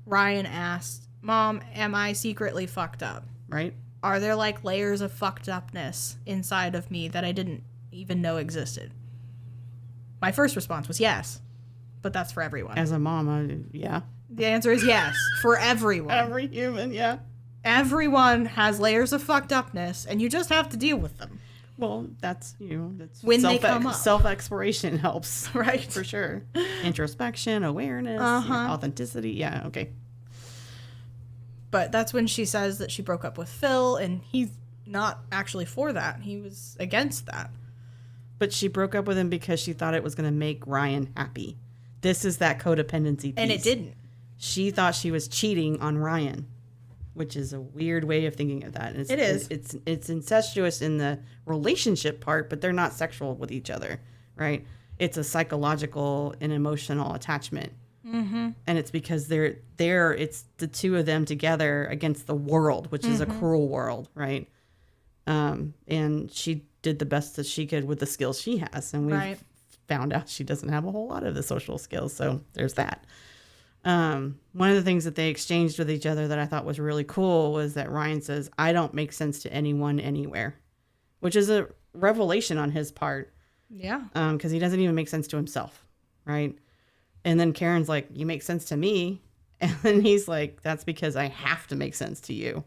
Ryan asked, Mom, am I secretly fucked up? Right. Are there like layers of fucked upness inside of me that I didn't even know existed? My first response was yes, but that's for everyone. As a mom, yeah. The answer is yes, for everyone. Every human, yeah. Everyone has layers of fucked upness, and you just have to deal with them. Well, that's when they come up. Self-exploration helps, right? For sure. Introspection, awareness, authenticity. Yeah, okay. But that's when she says that she broke up with Phil, and he's not actually for that. He was against that. But she broke up with him because she thought it was going to make Ryan happy. This is that codependency piece. And it didn't. She thought she was cheating on Ryan, which is a weird way of thinking of that. It is. It's incestuous in the relationship part, but they're not sexual with each other, right? It's a psychological and emotional attachment. Mm-hmm. And it's because it's the two of them together against the world, which is a cruel world, right? And she did the best that she could with the skills she has. And we found out she doesn't have a whole lot of the social skills. So there's that. One of the things that they exchanged with each other that I thought was really cool was that Ryan says, I don't make sense to anyone anywhere, which is a revelation on his part. Yeah. Because he doesn't even make sense to himself, right? And then Karen's like, you make sense to me. And then he's like, that's because I have to make sense to you.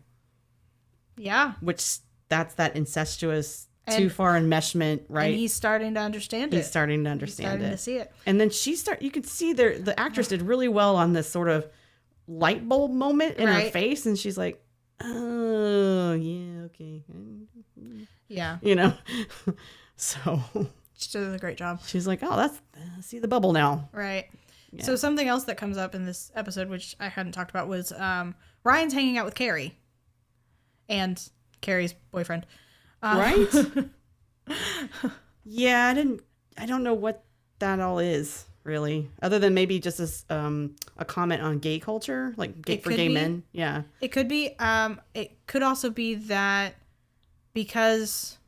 Yeah. Which that's that incestuous, too far enmeshment, right? And he's starting to understand it. He's starting to understand it. To see it. And then you could see the actress did really well on this sort of light bulb moment in her face. And she's like, oh, yeah, okay. Yeah. You know? So she does a great job. She's like, oh, I see the bubble now. Right. Yeah. So something else that comes up in this episode, which I hadn't talked about, was Ryan's hanging out with Carrie and Carrie's boyfriend. Right? Yeah, I don't know what that all is, really. Other than maybe just a comment on gay culture, like gay men. Yeah. It could be. It could also be that because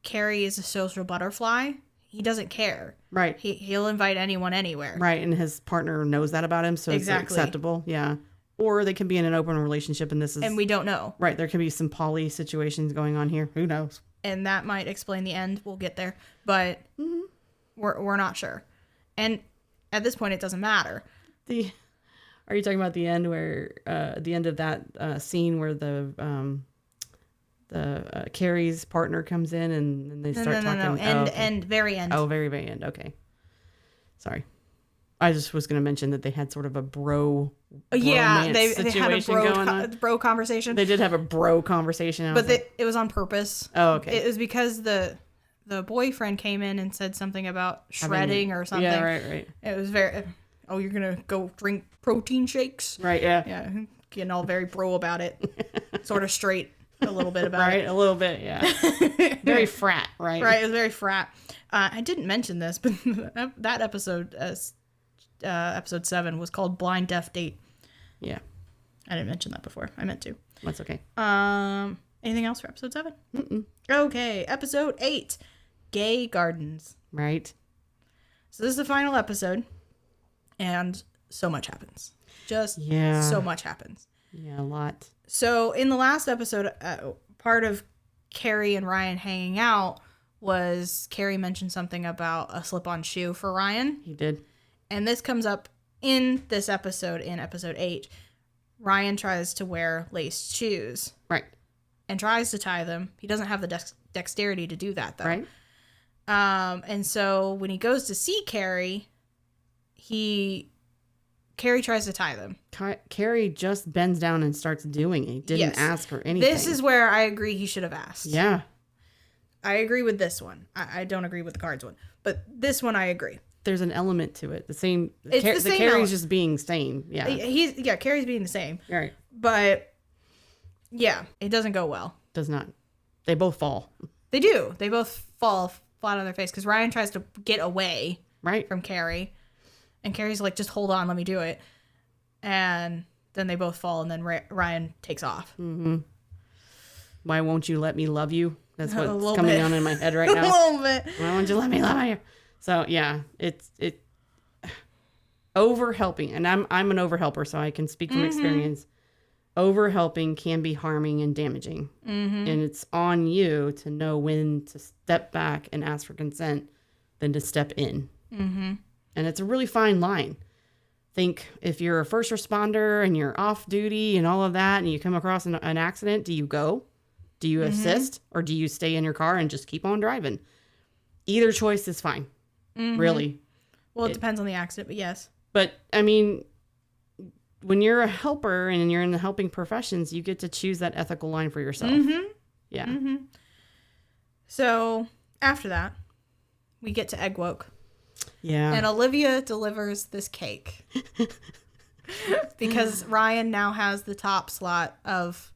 Carrie is a social butterfly, he doesn't care. Right. He'll invite anyone anywhere. Right, and his partner knows that about him, so it's acceptable. Yeah. Or they can be in an open relationship, and we don't know. Right, there could be some poly situations going on here. Who knows? And that might explain the end. We'll get there, but we're not sure. And at this point, it doesn't matter. Are you talking about the end where the end of that scene where the Carrie's partner comes in and they start talking? No. End, very end. Oh, very, very end. Okay. Sorry. I just was going to mention that they had sort of a bro they had a bro conversation. They did have a bro conversation. But it was on purpose. Oh, okay. It was because the boyfriend came in and said something about shredding or something. Yeah, right. It was very, you're going to go drink protein shakes? Right, yeah. Yeah, getting all very bro about it. Sort of straight a little bit about it. Right, a little bit, yeah. Very frat, right? Right, it was very frat. I didn't mention this, but that episode... episode 7 was called Blind Deaf Date. Yeah. I didn't mention that before. I meant to. That's okay. Anything else for episode 7? Mm-mm. Okay. Episode 8. Gay Gardens. Right. So this is the final episode. And so much happens. So much happens. Yeah, a lot. So in the last episode, part of Carrie and Ryan hanging out was Carrie mentioned something about a slip-on shoe for Ryan. He did. And this comes up in this episode, in episode 8. Ryan tries to wear laced shoes. Right. And tries to tie them. He doesn't have the dexterity to do that, though. Right. And so when he goes to see Carrie, Carrie tries to tie them. Carrie just bends down and starts doing it. He didn't ask for anything. This is where I agree he should have asked. Yeah. I agree with this one. I don't agree with the cards one. But this one I agree. There's an element to it. The same Carrie's just being sane. Yeah. Carrie's being the same. Right. But yeah, it doesn't go well. Does not. They both fall. They do. They both fall flat on their face because Ryan tries to get away from Carrie. And Carrie's like, just hold on, let me do it. And then they both fall, and then Ryan takes off. Mm-hmm. Why won't you let me love you? That's what's coming on in my head right now. A little bit. Why won't you let me love you? So yeah, it over helping, and I'm an over helper, so I can speak from experience. Over helping can be harming and damaging, and it's on you to know when to step back and ask for consent, than to step in. Mm-hmm. And it's a really fine line. Think if you're a first responder and you're off duty and all of that, and you come across an accident, do you go? Do you assist? Or do you stay in your car and just keep on driving? Either choice is fine. Really. Well, it depends on the accident, but yes. But, I mean, when you're a helper and you're in the helping professions, you get to choose that ethical line for yourself. Mm-hmm. Yeah. Mm-hmm. So, after that, we get to Egg Woke. Yeah. And Olivia delivers this cake. Because Ryan now has the top slot of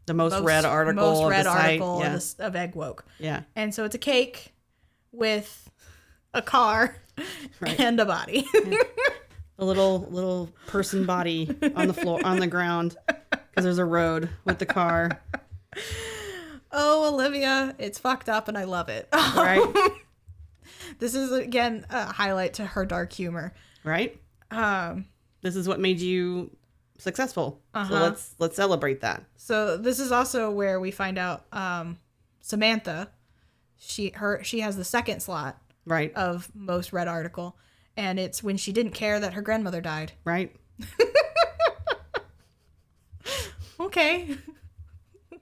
the most read article of Egg Woke. Yeah. And so it's a cake with a car and a body. Yeah. A little person body on the floor, on the ground, because there's a road with the car. Oh, Olivia, it's fucked up and I love it. Right. This is, again, a highlight to her dark humor. Right. This is what made you successful. So let's celebrate that. So this is also where we find out Samantha, she has the second slot of most read article, and it's when she didn't care that her grandmother died. Right. Okay.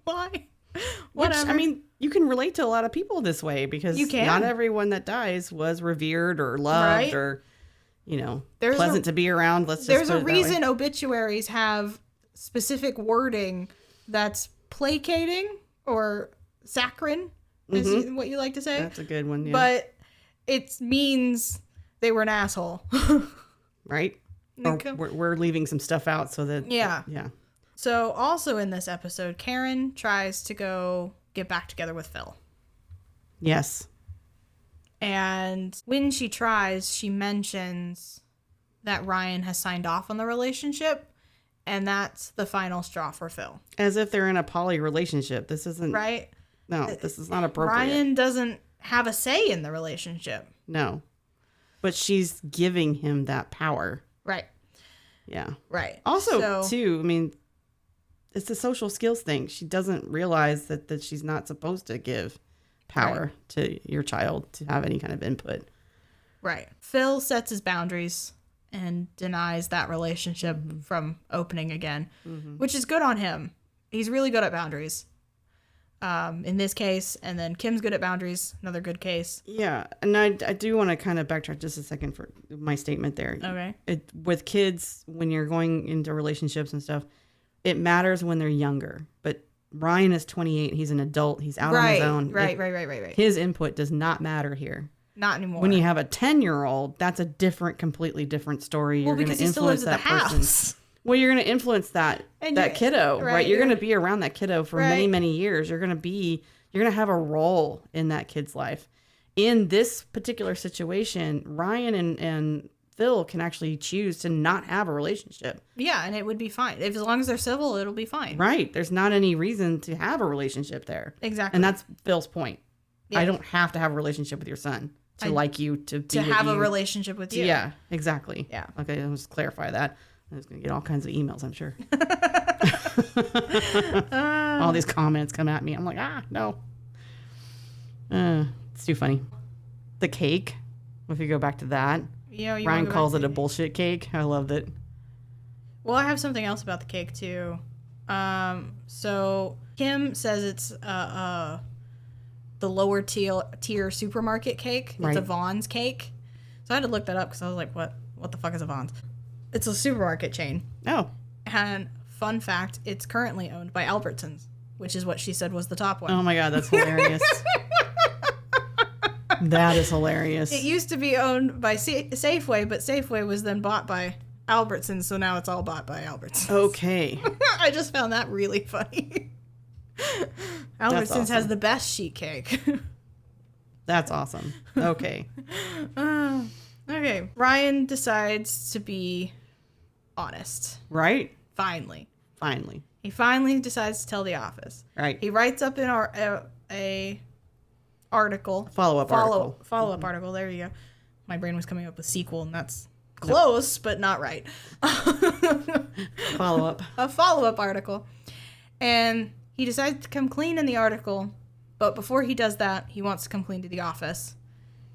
Why? Whatever. Which, I mean, you can relate to a lot of people this way, because not everyone that dies was revered or loved or, pleasant to be around. There's a reason obituaries have specific wording that's placating or saccharine, is what you like to say. That's a good one, yeah. But it means they were an asshole. Right? Or we're leaving some stuff out so that... Yeah. Yeah. So also in this episode, Karen tries to go get back together with Phil. Yes. And when she tries, she mentions that Ryan has signed off on the relationship, and that's the final straw for Phil. As if they're in a poly relationship. This isn't... Right? No, this is not appropriate. Ryan doesn't have a say in the relationship. No. But she's giving him that power. Right. Yeah. Right. Also, too, I mean... It's a social skills thing. She doesn't realize that she's not supposed to give power to your child to have any kind of input. Right. Phil sets his boundaries and denies that relationship from opening again, which is good on him. He's really good at boundaries. In this case, and then Kim's good at boundaries, another good case. Yeah, and I do want to kind of backtrack just a second for my statement there. Okay. With kids, when you're going into relationships and stuff, it matters when they're younger, but Ryan is 28. He's an adult. He's out on his own. Right. His input does not matter here. Not anymore. When you have a 10-year-old, that's a completely different story. Well, because he still lives at the house. Well, you're going to influence that kiddo, right? You're going to be around that kiddo for many, many years. You're going to have a role in that kid's life. In this particular situation, Ryan and Phil can actually choose to not have a relationship. Yeah, and it would be fine. As long as they're civil, it'll be fine. Right. There's not any reason to have a relationship there. Exactly. And that's Phil's point. Yeah. I don't have to have a relationship with your son to like you, to be have a relationship with you. Yeah, exactly. Yeah. Okay, let's clarify that. I was going to get all kinds of emails, I'm sure. All these comments come at me. I'm like, no. It's too funny. The cake, if you go back to that, Yeah, Ryan calls it a bullshit cake. I loved it. Well, I have something else about the cake too. So Kim says it's the lower tier supermarket cake. It's a Vaughn's cake. So I had to look that up because I was like, what the fuck is a Vaughn's? It's a supermarket chain. Oh. And fun fact, it's currently owned by Albertsons, which is what she said was the top one. Oh my God, that's hilarious. That is hilarious. It used to be owned by Safeway, but Safeway was then bought by Albertsons, so now it's all bought by Albertsons. Okay. I just found that really funny. Albertsons awesome. has the best sheet cake. That's awesome. Okay. Okay. Ryan decides to be honest. Right? Finally. He finally decides to tell the office. Right. He writes up in a article. Follow-up article. There you go. My brain was coming up with sequel, and that's close, but not right. Follow-up. A follow-up article. And he decides to come clean in the article, but before he does that, he wants to come clean to the office.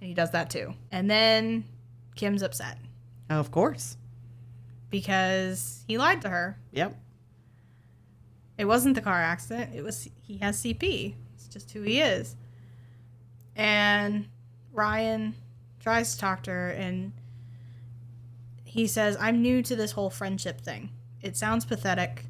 And he does that too. And then Kim's upset. Of course. Because he lied to her. Yep. It wasn't the car accident. It was he has CP. It's just who he is. And Ryan tries to talk to her, and he says, I'm new to this whole friendship thing. It sounds pathetic,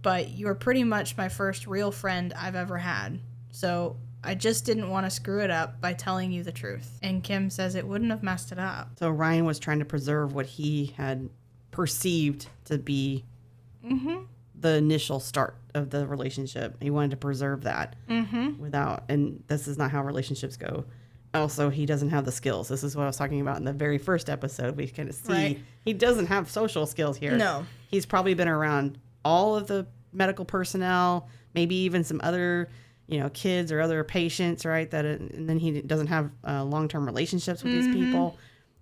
but you're pretty much my first real friend I've ever had. So I just didn't want to screw it up by telling you the truth. And Kim says it wouldn't have messed it up. So Ryan was trying to preserve what he had perceived to be the initial start of the relationship. He wanted to preserve that without, and this is not how relationships go. Also, he doesn't have the skills. This is what I was talking about in the very first episode. We kind of see he doesn't have social skills here. No. He's probably been around all of the medical personnel, maybe even some other, kids or other patients, right? And then he doesn't have long-term relationships with these people.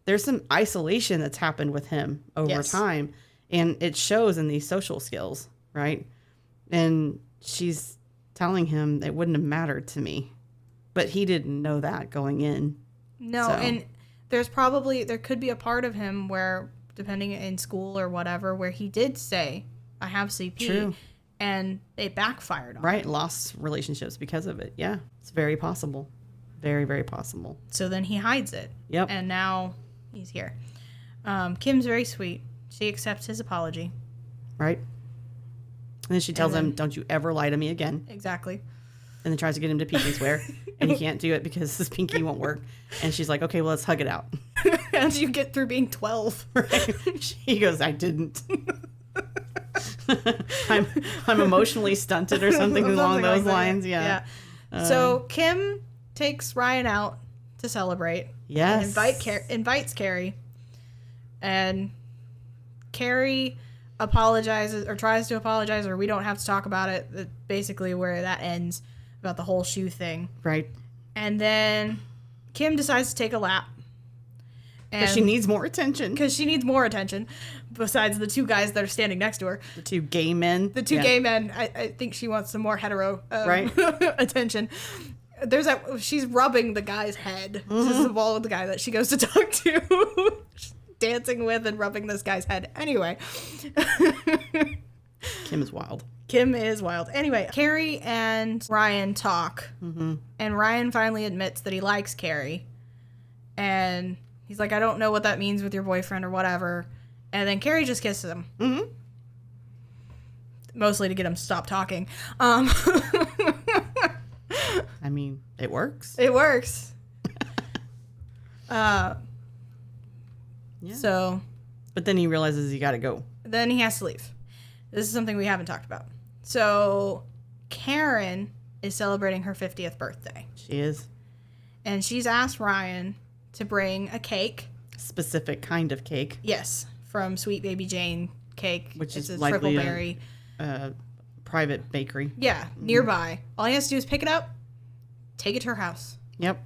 There's some isolation that's happened with him over time, and it shows in these social skills, right? And she's telling him it wouldn't have mattered to me, but he didn't know that going in. No, and there could be a part of him where, depending in school or whatever, where he did say, I have CP. True. And it backfired on him. Right, lost relationships because of it. Yeah, it's very possible. Very, very possible. So then he hides it. Yep. And now he's here. Kim's very sweet. She accepts his apology. Right. And then she tells him, don't you ever lie to me again. Exactly. And then tries to get him to pinky swear. And he can't do it because his pinky won't work. And she's like, okay, well, let's hug it out. How do you get through being 12? Right. He goes, I didn't. I'm emotionally stunted or something along those lines. Yeah. So Kim takes Ryan out to celebrate. Yes. And invites Carrie. And Carrie apologizes or tries to apologize, or we don't have to talk about it. That's basically where that ends about the whole shoe thing. Right. And then Kim decides to take a lap. Because she needs more attention. Besides the two guys that are standing next to her. The two gay men. Gay men. I think she wants some more hetero attention. She's rubbing the guy's head. This is the guy that she goes to talk to. She's dancing with and rubbing this guy's head. Anyway. Kim is wild. Anyway, Carrie and Ryan talk. And Ryan finally admits that he likes Carrie. And he's like, I don't know what that means with your boyfriend or whatever. And then Carrie just kisses him. Mostly to get him to stop talking. I mean, it works. It works. Yeah. So. But then he realizes he got to go. Then he has to leave. This is something we haven't talked about. So Karen is celebrating her 50th birthday. She is. And she's asked Ryan to bring a cake. Specific kind of cake. Yes. From Sweet Baby Jane cake. Which is a likely triple berry. A private bakery. Yeah. Nearby. All he has to do is pick it up, take it to her house. Yep.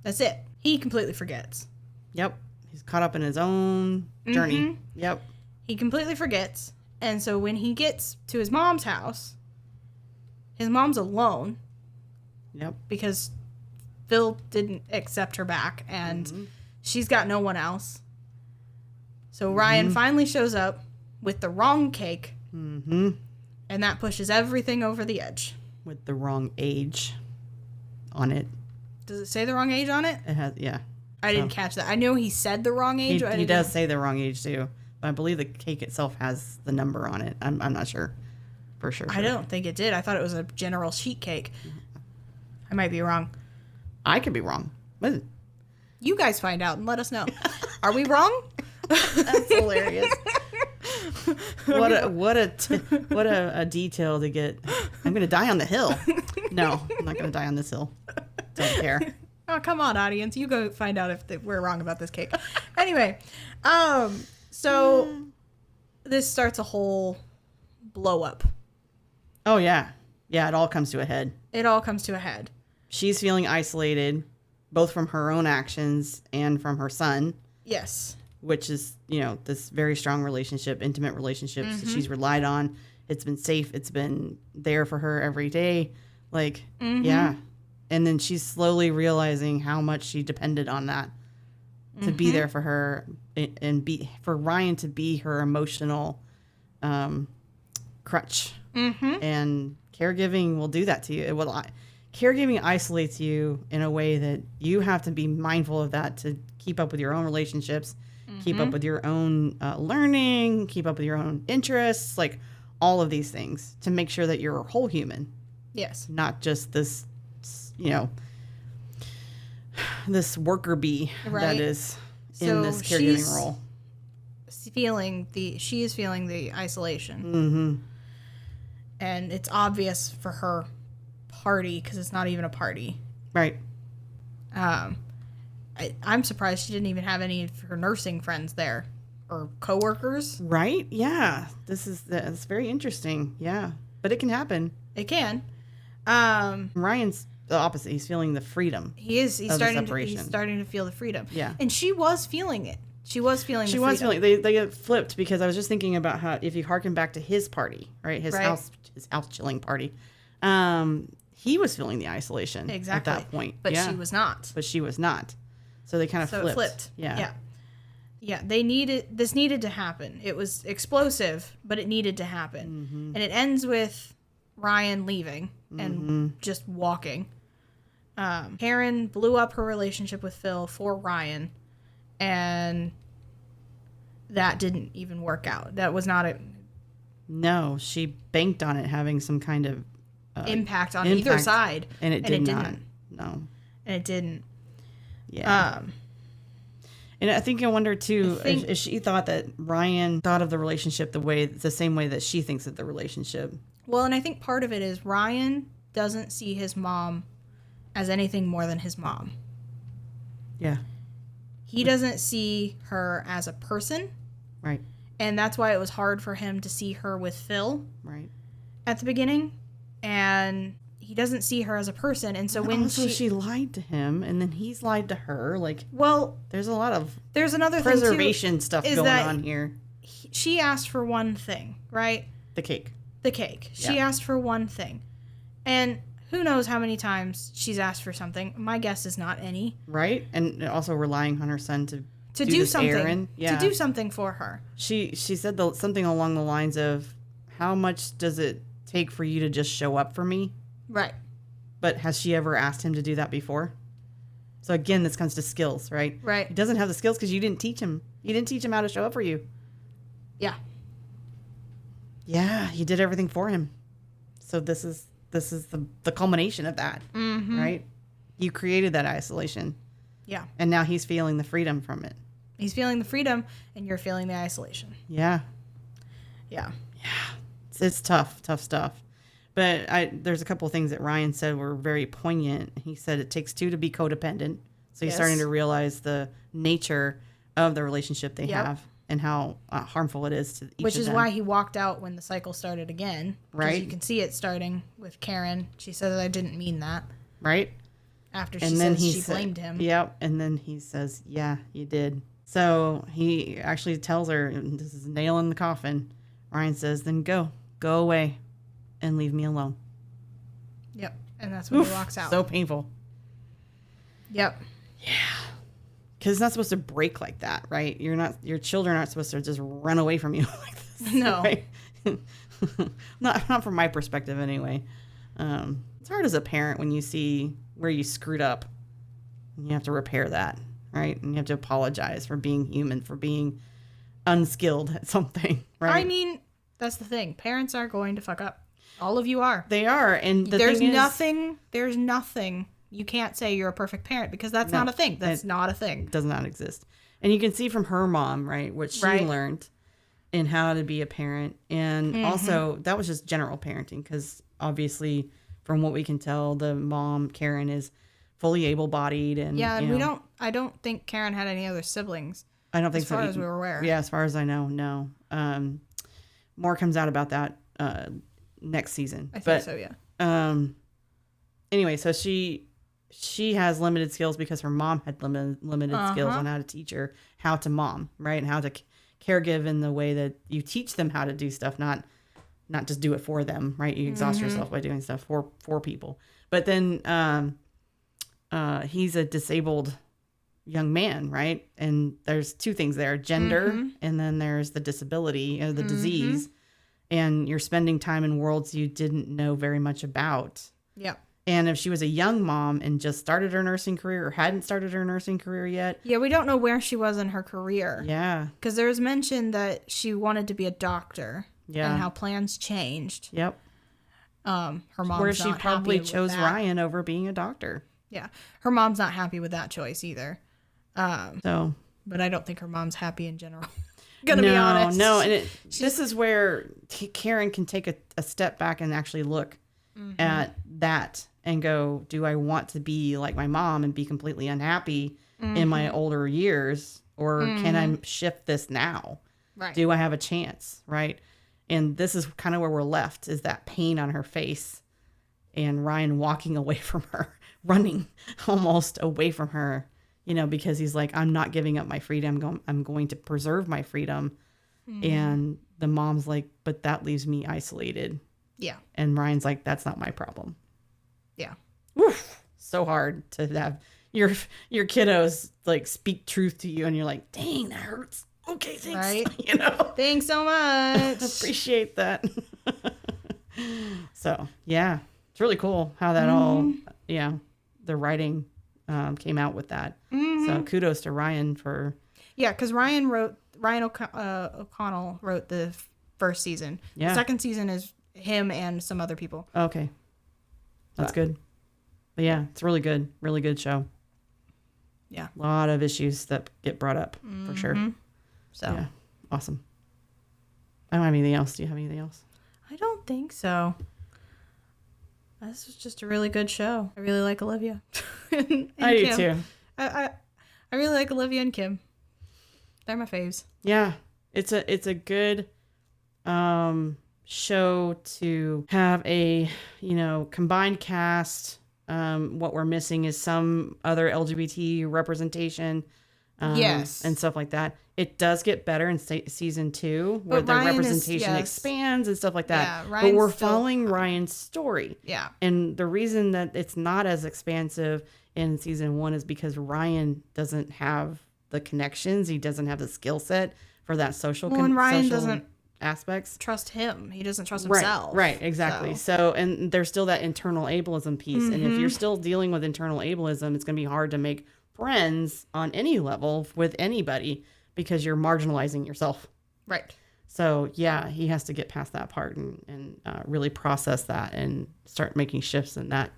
That's it. He completely forgets. Yep. He's caught up in his own journey. Yep. He completely forgets. And so when he gets to his mom's house, his mom's alone. Yep. Because Phil didn't accept her back, and she's got no one else. So Ryan finally shows up with the wrong cake, and that pushes everything over the edge. With the wrong age on it. Does it say the wrong age on it? It has, yeah. I didn't catch that. I know he said the wrong age. He does say the wrong age too, but I believe the cake itself has the number on it. I'm not sure, for sure. I don't think it did. I thought it was a general sheet cake. I might be wrong. I could be wrong. But You guys find out and let us know. Are we wrong? that's hilarious. What a detail to get. I'm gonna die on the hill. No, I'm not gonna die on this hill. Don't care. Oh, come on, audience. You go find out if we're wrong about this cake. Anyway, so this starts a whole blow up. Oh, yeah. Yeah, it all comes to a head. It all comes to a head. She's feeling isolated, both from her own actions and from her son. Yes. Which is, this very strong relationship, intimate relationship that she's relied on. It's been safe. It's been there for her every day. Yeah. And then she's slowly realizing how much she depended on that to be there for her and for Ryan to be her emotional crutch. And caregiving will do that to you. Caregiving isolates you in a way that you have to be mindful of that to keep up with your own relationships, keep up with your own learning, keep up with your own interests, all of these things to make sure that you're a whole human. Yes. Not just this, this worker bee that is in this caregiving role. She is feeling the isolation. And it's obvious for her party because it's not even a party. Right. I'm surprised she didn't even have any of her nursing friends there or coworkers. Right? Yeah. That's very interesting. Yeah. But it can happen. It can. Ryan's the opposite. He's feeling the freedom. He is. He's starting to feel the freedom. Yeah. And she was feeling it. She was feeling the freedom. She was feeling they get flipped because I was just thinking about how if you harken back to his party, right? His house chilling party. He was feeling the isolation at that point. But she was not. So they kind of flipped. It flipped. Yeah. Yeah, this needed to happen. It was explosive, but it needed to happen. And it ends with Ryan leaving and just walking. Karen blew up her relationship with Phil for Ryan, and that didn't even work out. That was not a... No, she banked on it having some kind of... impact on either side. And it didn't. No. And it didn't. Yeah. And I think I wonder too if she thought that Ryan thought of the relationship the same way that she thinks of the relationship. Well, and I think part of it is Ryan doesn't see his mom as anything more than his mom. Yeah. He doesn't see her as a person. Right. And that's why it was hard for him to see her with Phil. Right. At the beginning. And he doesn't see her as a person. And so when she lied to him and then he's lied to her, there's a lot of another preservation thing too, stuff going on here. She asked for one thing, right? The cake. She asked for one thing. And who knows how many times she's asked for something. My guess is not any. Right? And also relying on her son to do something. Errand. Yeah. To do something for her. She said something along the lines of, how much does it take for you to just show up for me? Right. But has she ever asked him to do that before? So again, this comes to skills, right? Right. He doesn't have the skills because you didn't teach him. You didn't teach him how to show up for you. Yeah. Yeah, you did everything for him. So this is the culmination of that, right? You created that isolation. Yeah. And now he's feeling the freedom from it. He's feeling the freedom, and you're feeling the isolation. Yeah. Yeah. Yeah. It's tough stuff. But there's a couple of things that Ryan said were very poignant. He said it takes two to be codependent. So he's starting to realize the nature of the relationship they have and how harmful it is to each of them. Which is why he walked out when the cycle started again. Right. You can see it starting with Karen. She said that I didn't mean that. Right. After she blamed him. Yep. And then he says, yeah, you did. So he actually tells her, this is a nail in the coffin. Ryan says, then go away and leave me alone. Yep. And that's when he walks out. So painful. Yep. Because it's not supposed to break like that, right? Your children aren't supposed to just run away from you like this. No. Right? not from my perspective anyway. It's hard as a parent when you see where you screwed up and you have to repair that, right? And you have to apologize for being human, for being unskilled at something, right? I mean, that's the thing. Parents are going to fuck up. All of you are. They are. And there's nothing you can't say you're a perfect parent, because that's not a thing. That's not a thing. It does not exist. And you can see from her mom, right, what she learned in how to be a parent. And also, that was just general parenting, because obviously, from what we can tell, the mom, Karen, is fully able-bodied. And I don't think Karen had any other siblings. I don't think so. As far as we were aware. Yeah, as far as I know, no. More comes out about that next season. I think so, yeah. Anyway, so she has limited skills because her mom had limited skills on how to teach her how to mom, right? And how to caregive in the way that you teach them how to do stuff, not just do it for them, right? You exhaust yourself by doing stuff for people. But then he's a disabled young man, right? And there's two things there: gender, and then there's the disability, the disease. And you're spending time in worlds you didn't know very much about. Yeah. And if she was a young mom and just started her nursing career or hadn't started her nursing career yet. Yeah, we don't know where she was in her career. Yeah. Because there was mention that she wanted to be a doctor. Yeah. And how plans changed. Yep. Her mom's where she not probably happy with chose that. Ryan over being a doctor. Yeah. Her mom's not happy with that choice either. So. But I don't think her mom's happy in general. Gonna be honest. No, and this is where Karen can take a step back and actually look at that and go, do I want to be like my mom and be completely unhappy in my older years, or can I shift this now? Right. Do I have a chance? Right. And this is kind of where we're left, is that pain on her face and Ryan walking away from her, running almost away from her. You know, because he's like, I'm not giving up my freedom. I'm going to preserve my freedom. And the mom's like, but that leaves me isolated. Yeah. And Ryan's like, that's not my problem. Yeah. Oof, so hard to have your kiddos like speak truth to you, and you're like, dang, that hurts. Okay, thanks. Right. You know. Thanks so much. Appreciate that. So yeah, it's really cool how that all, the writing came out with that. So kudos to Ryan for. Yeah, because Ryan O'Connell wrote the first season. Yeah. The second season is him and some other people. Okay, that's good. But yeah, it's really good show. Yeah, a lot of issues that get brought up for sure. So yeah, awesome. I don't have anything else. Do you have anything else? I don't think so. This was just a really good show. I really like Olivia. and I do Kim. too. I really like Olivia and Kim. They're my faves. Yeah, it's a good show to have a combined cast. What we're missing is some other LGBT representation. Yes, and stuff like that. It does get better in season 2, where the Ryan representation expands and stuff like that. Yeah, but we're following Ryan's story. Yeah. And the reason that it's not as expansive in season 1 is because Ryan doesn't have the connections. He doesn't have the skill set for that social. And Ryan social doesn't aspects. Trust him. He doesn't trust himself. Right, exactly. So, and there's still that internal ableism piece. And if you're still dealing with internal ableism, it's going to be hard to make friends on any level with anybody, because you're marginalizing yourself. Right. So yeah, he has to get past that part and really process that and start making shifts in that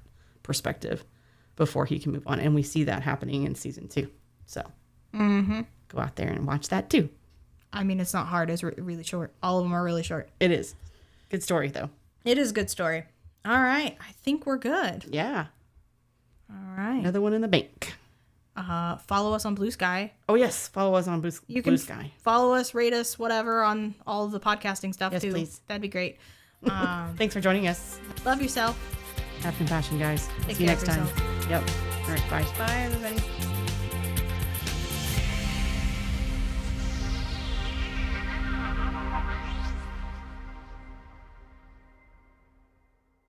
perspective before he can move on. And we see that happening in season 2. So go out there and watch that too. I mean, it's not hard. It's really short. All of them are really short. It is. Good story though. It is a good story. All right. I think we're good. Yeah. All right. Another one in the bank. Follow us on Blue Sky. Oh yes, follow us on Blue Sky. Follow us, rate us, whatever on all of the podcasting stuff too. Please. That'd be great. Thanks for joining us. Love yourself. Have compassion, guys. Take See you care next of time. yourself. Yep. All right. Bye. Bye, everybody.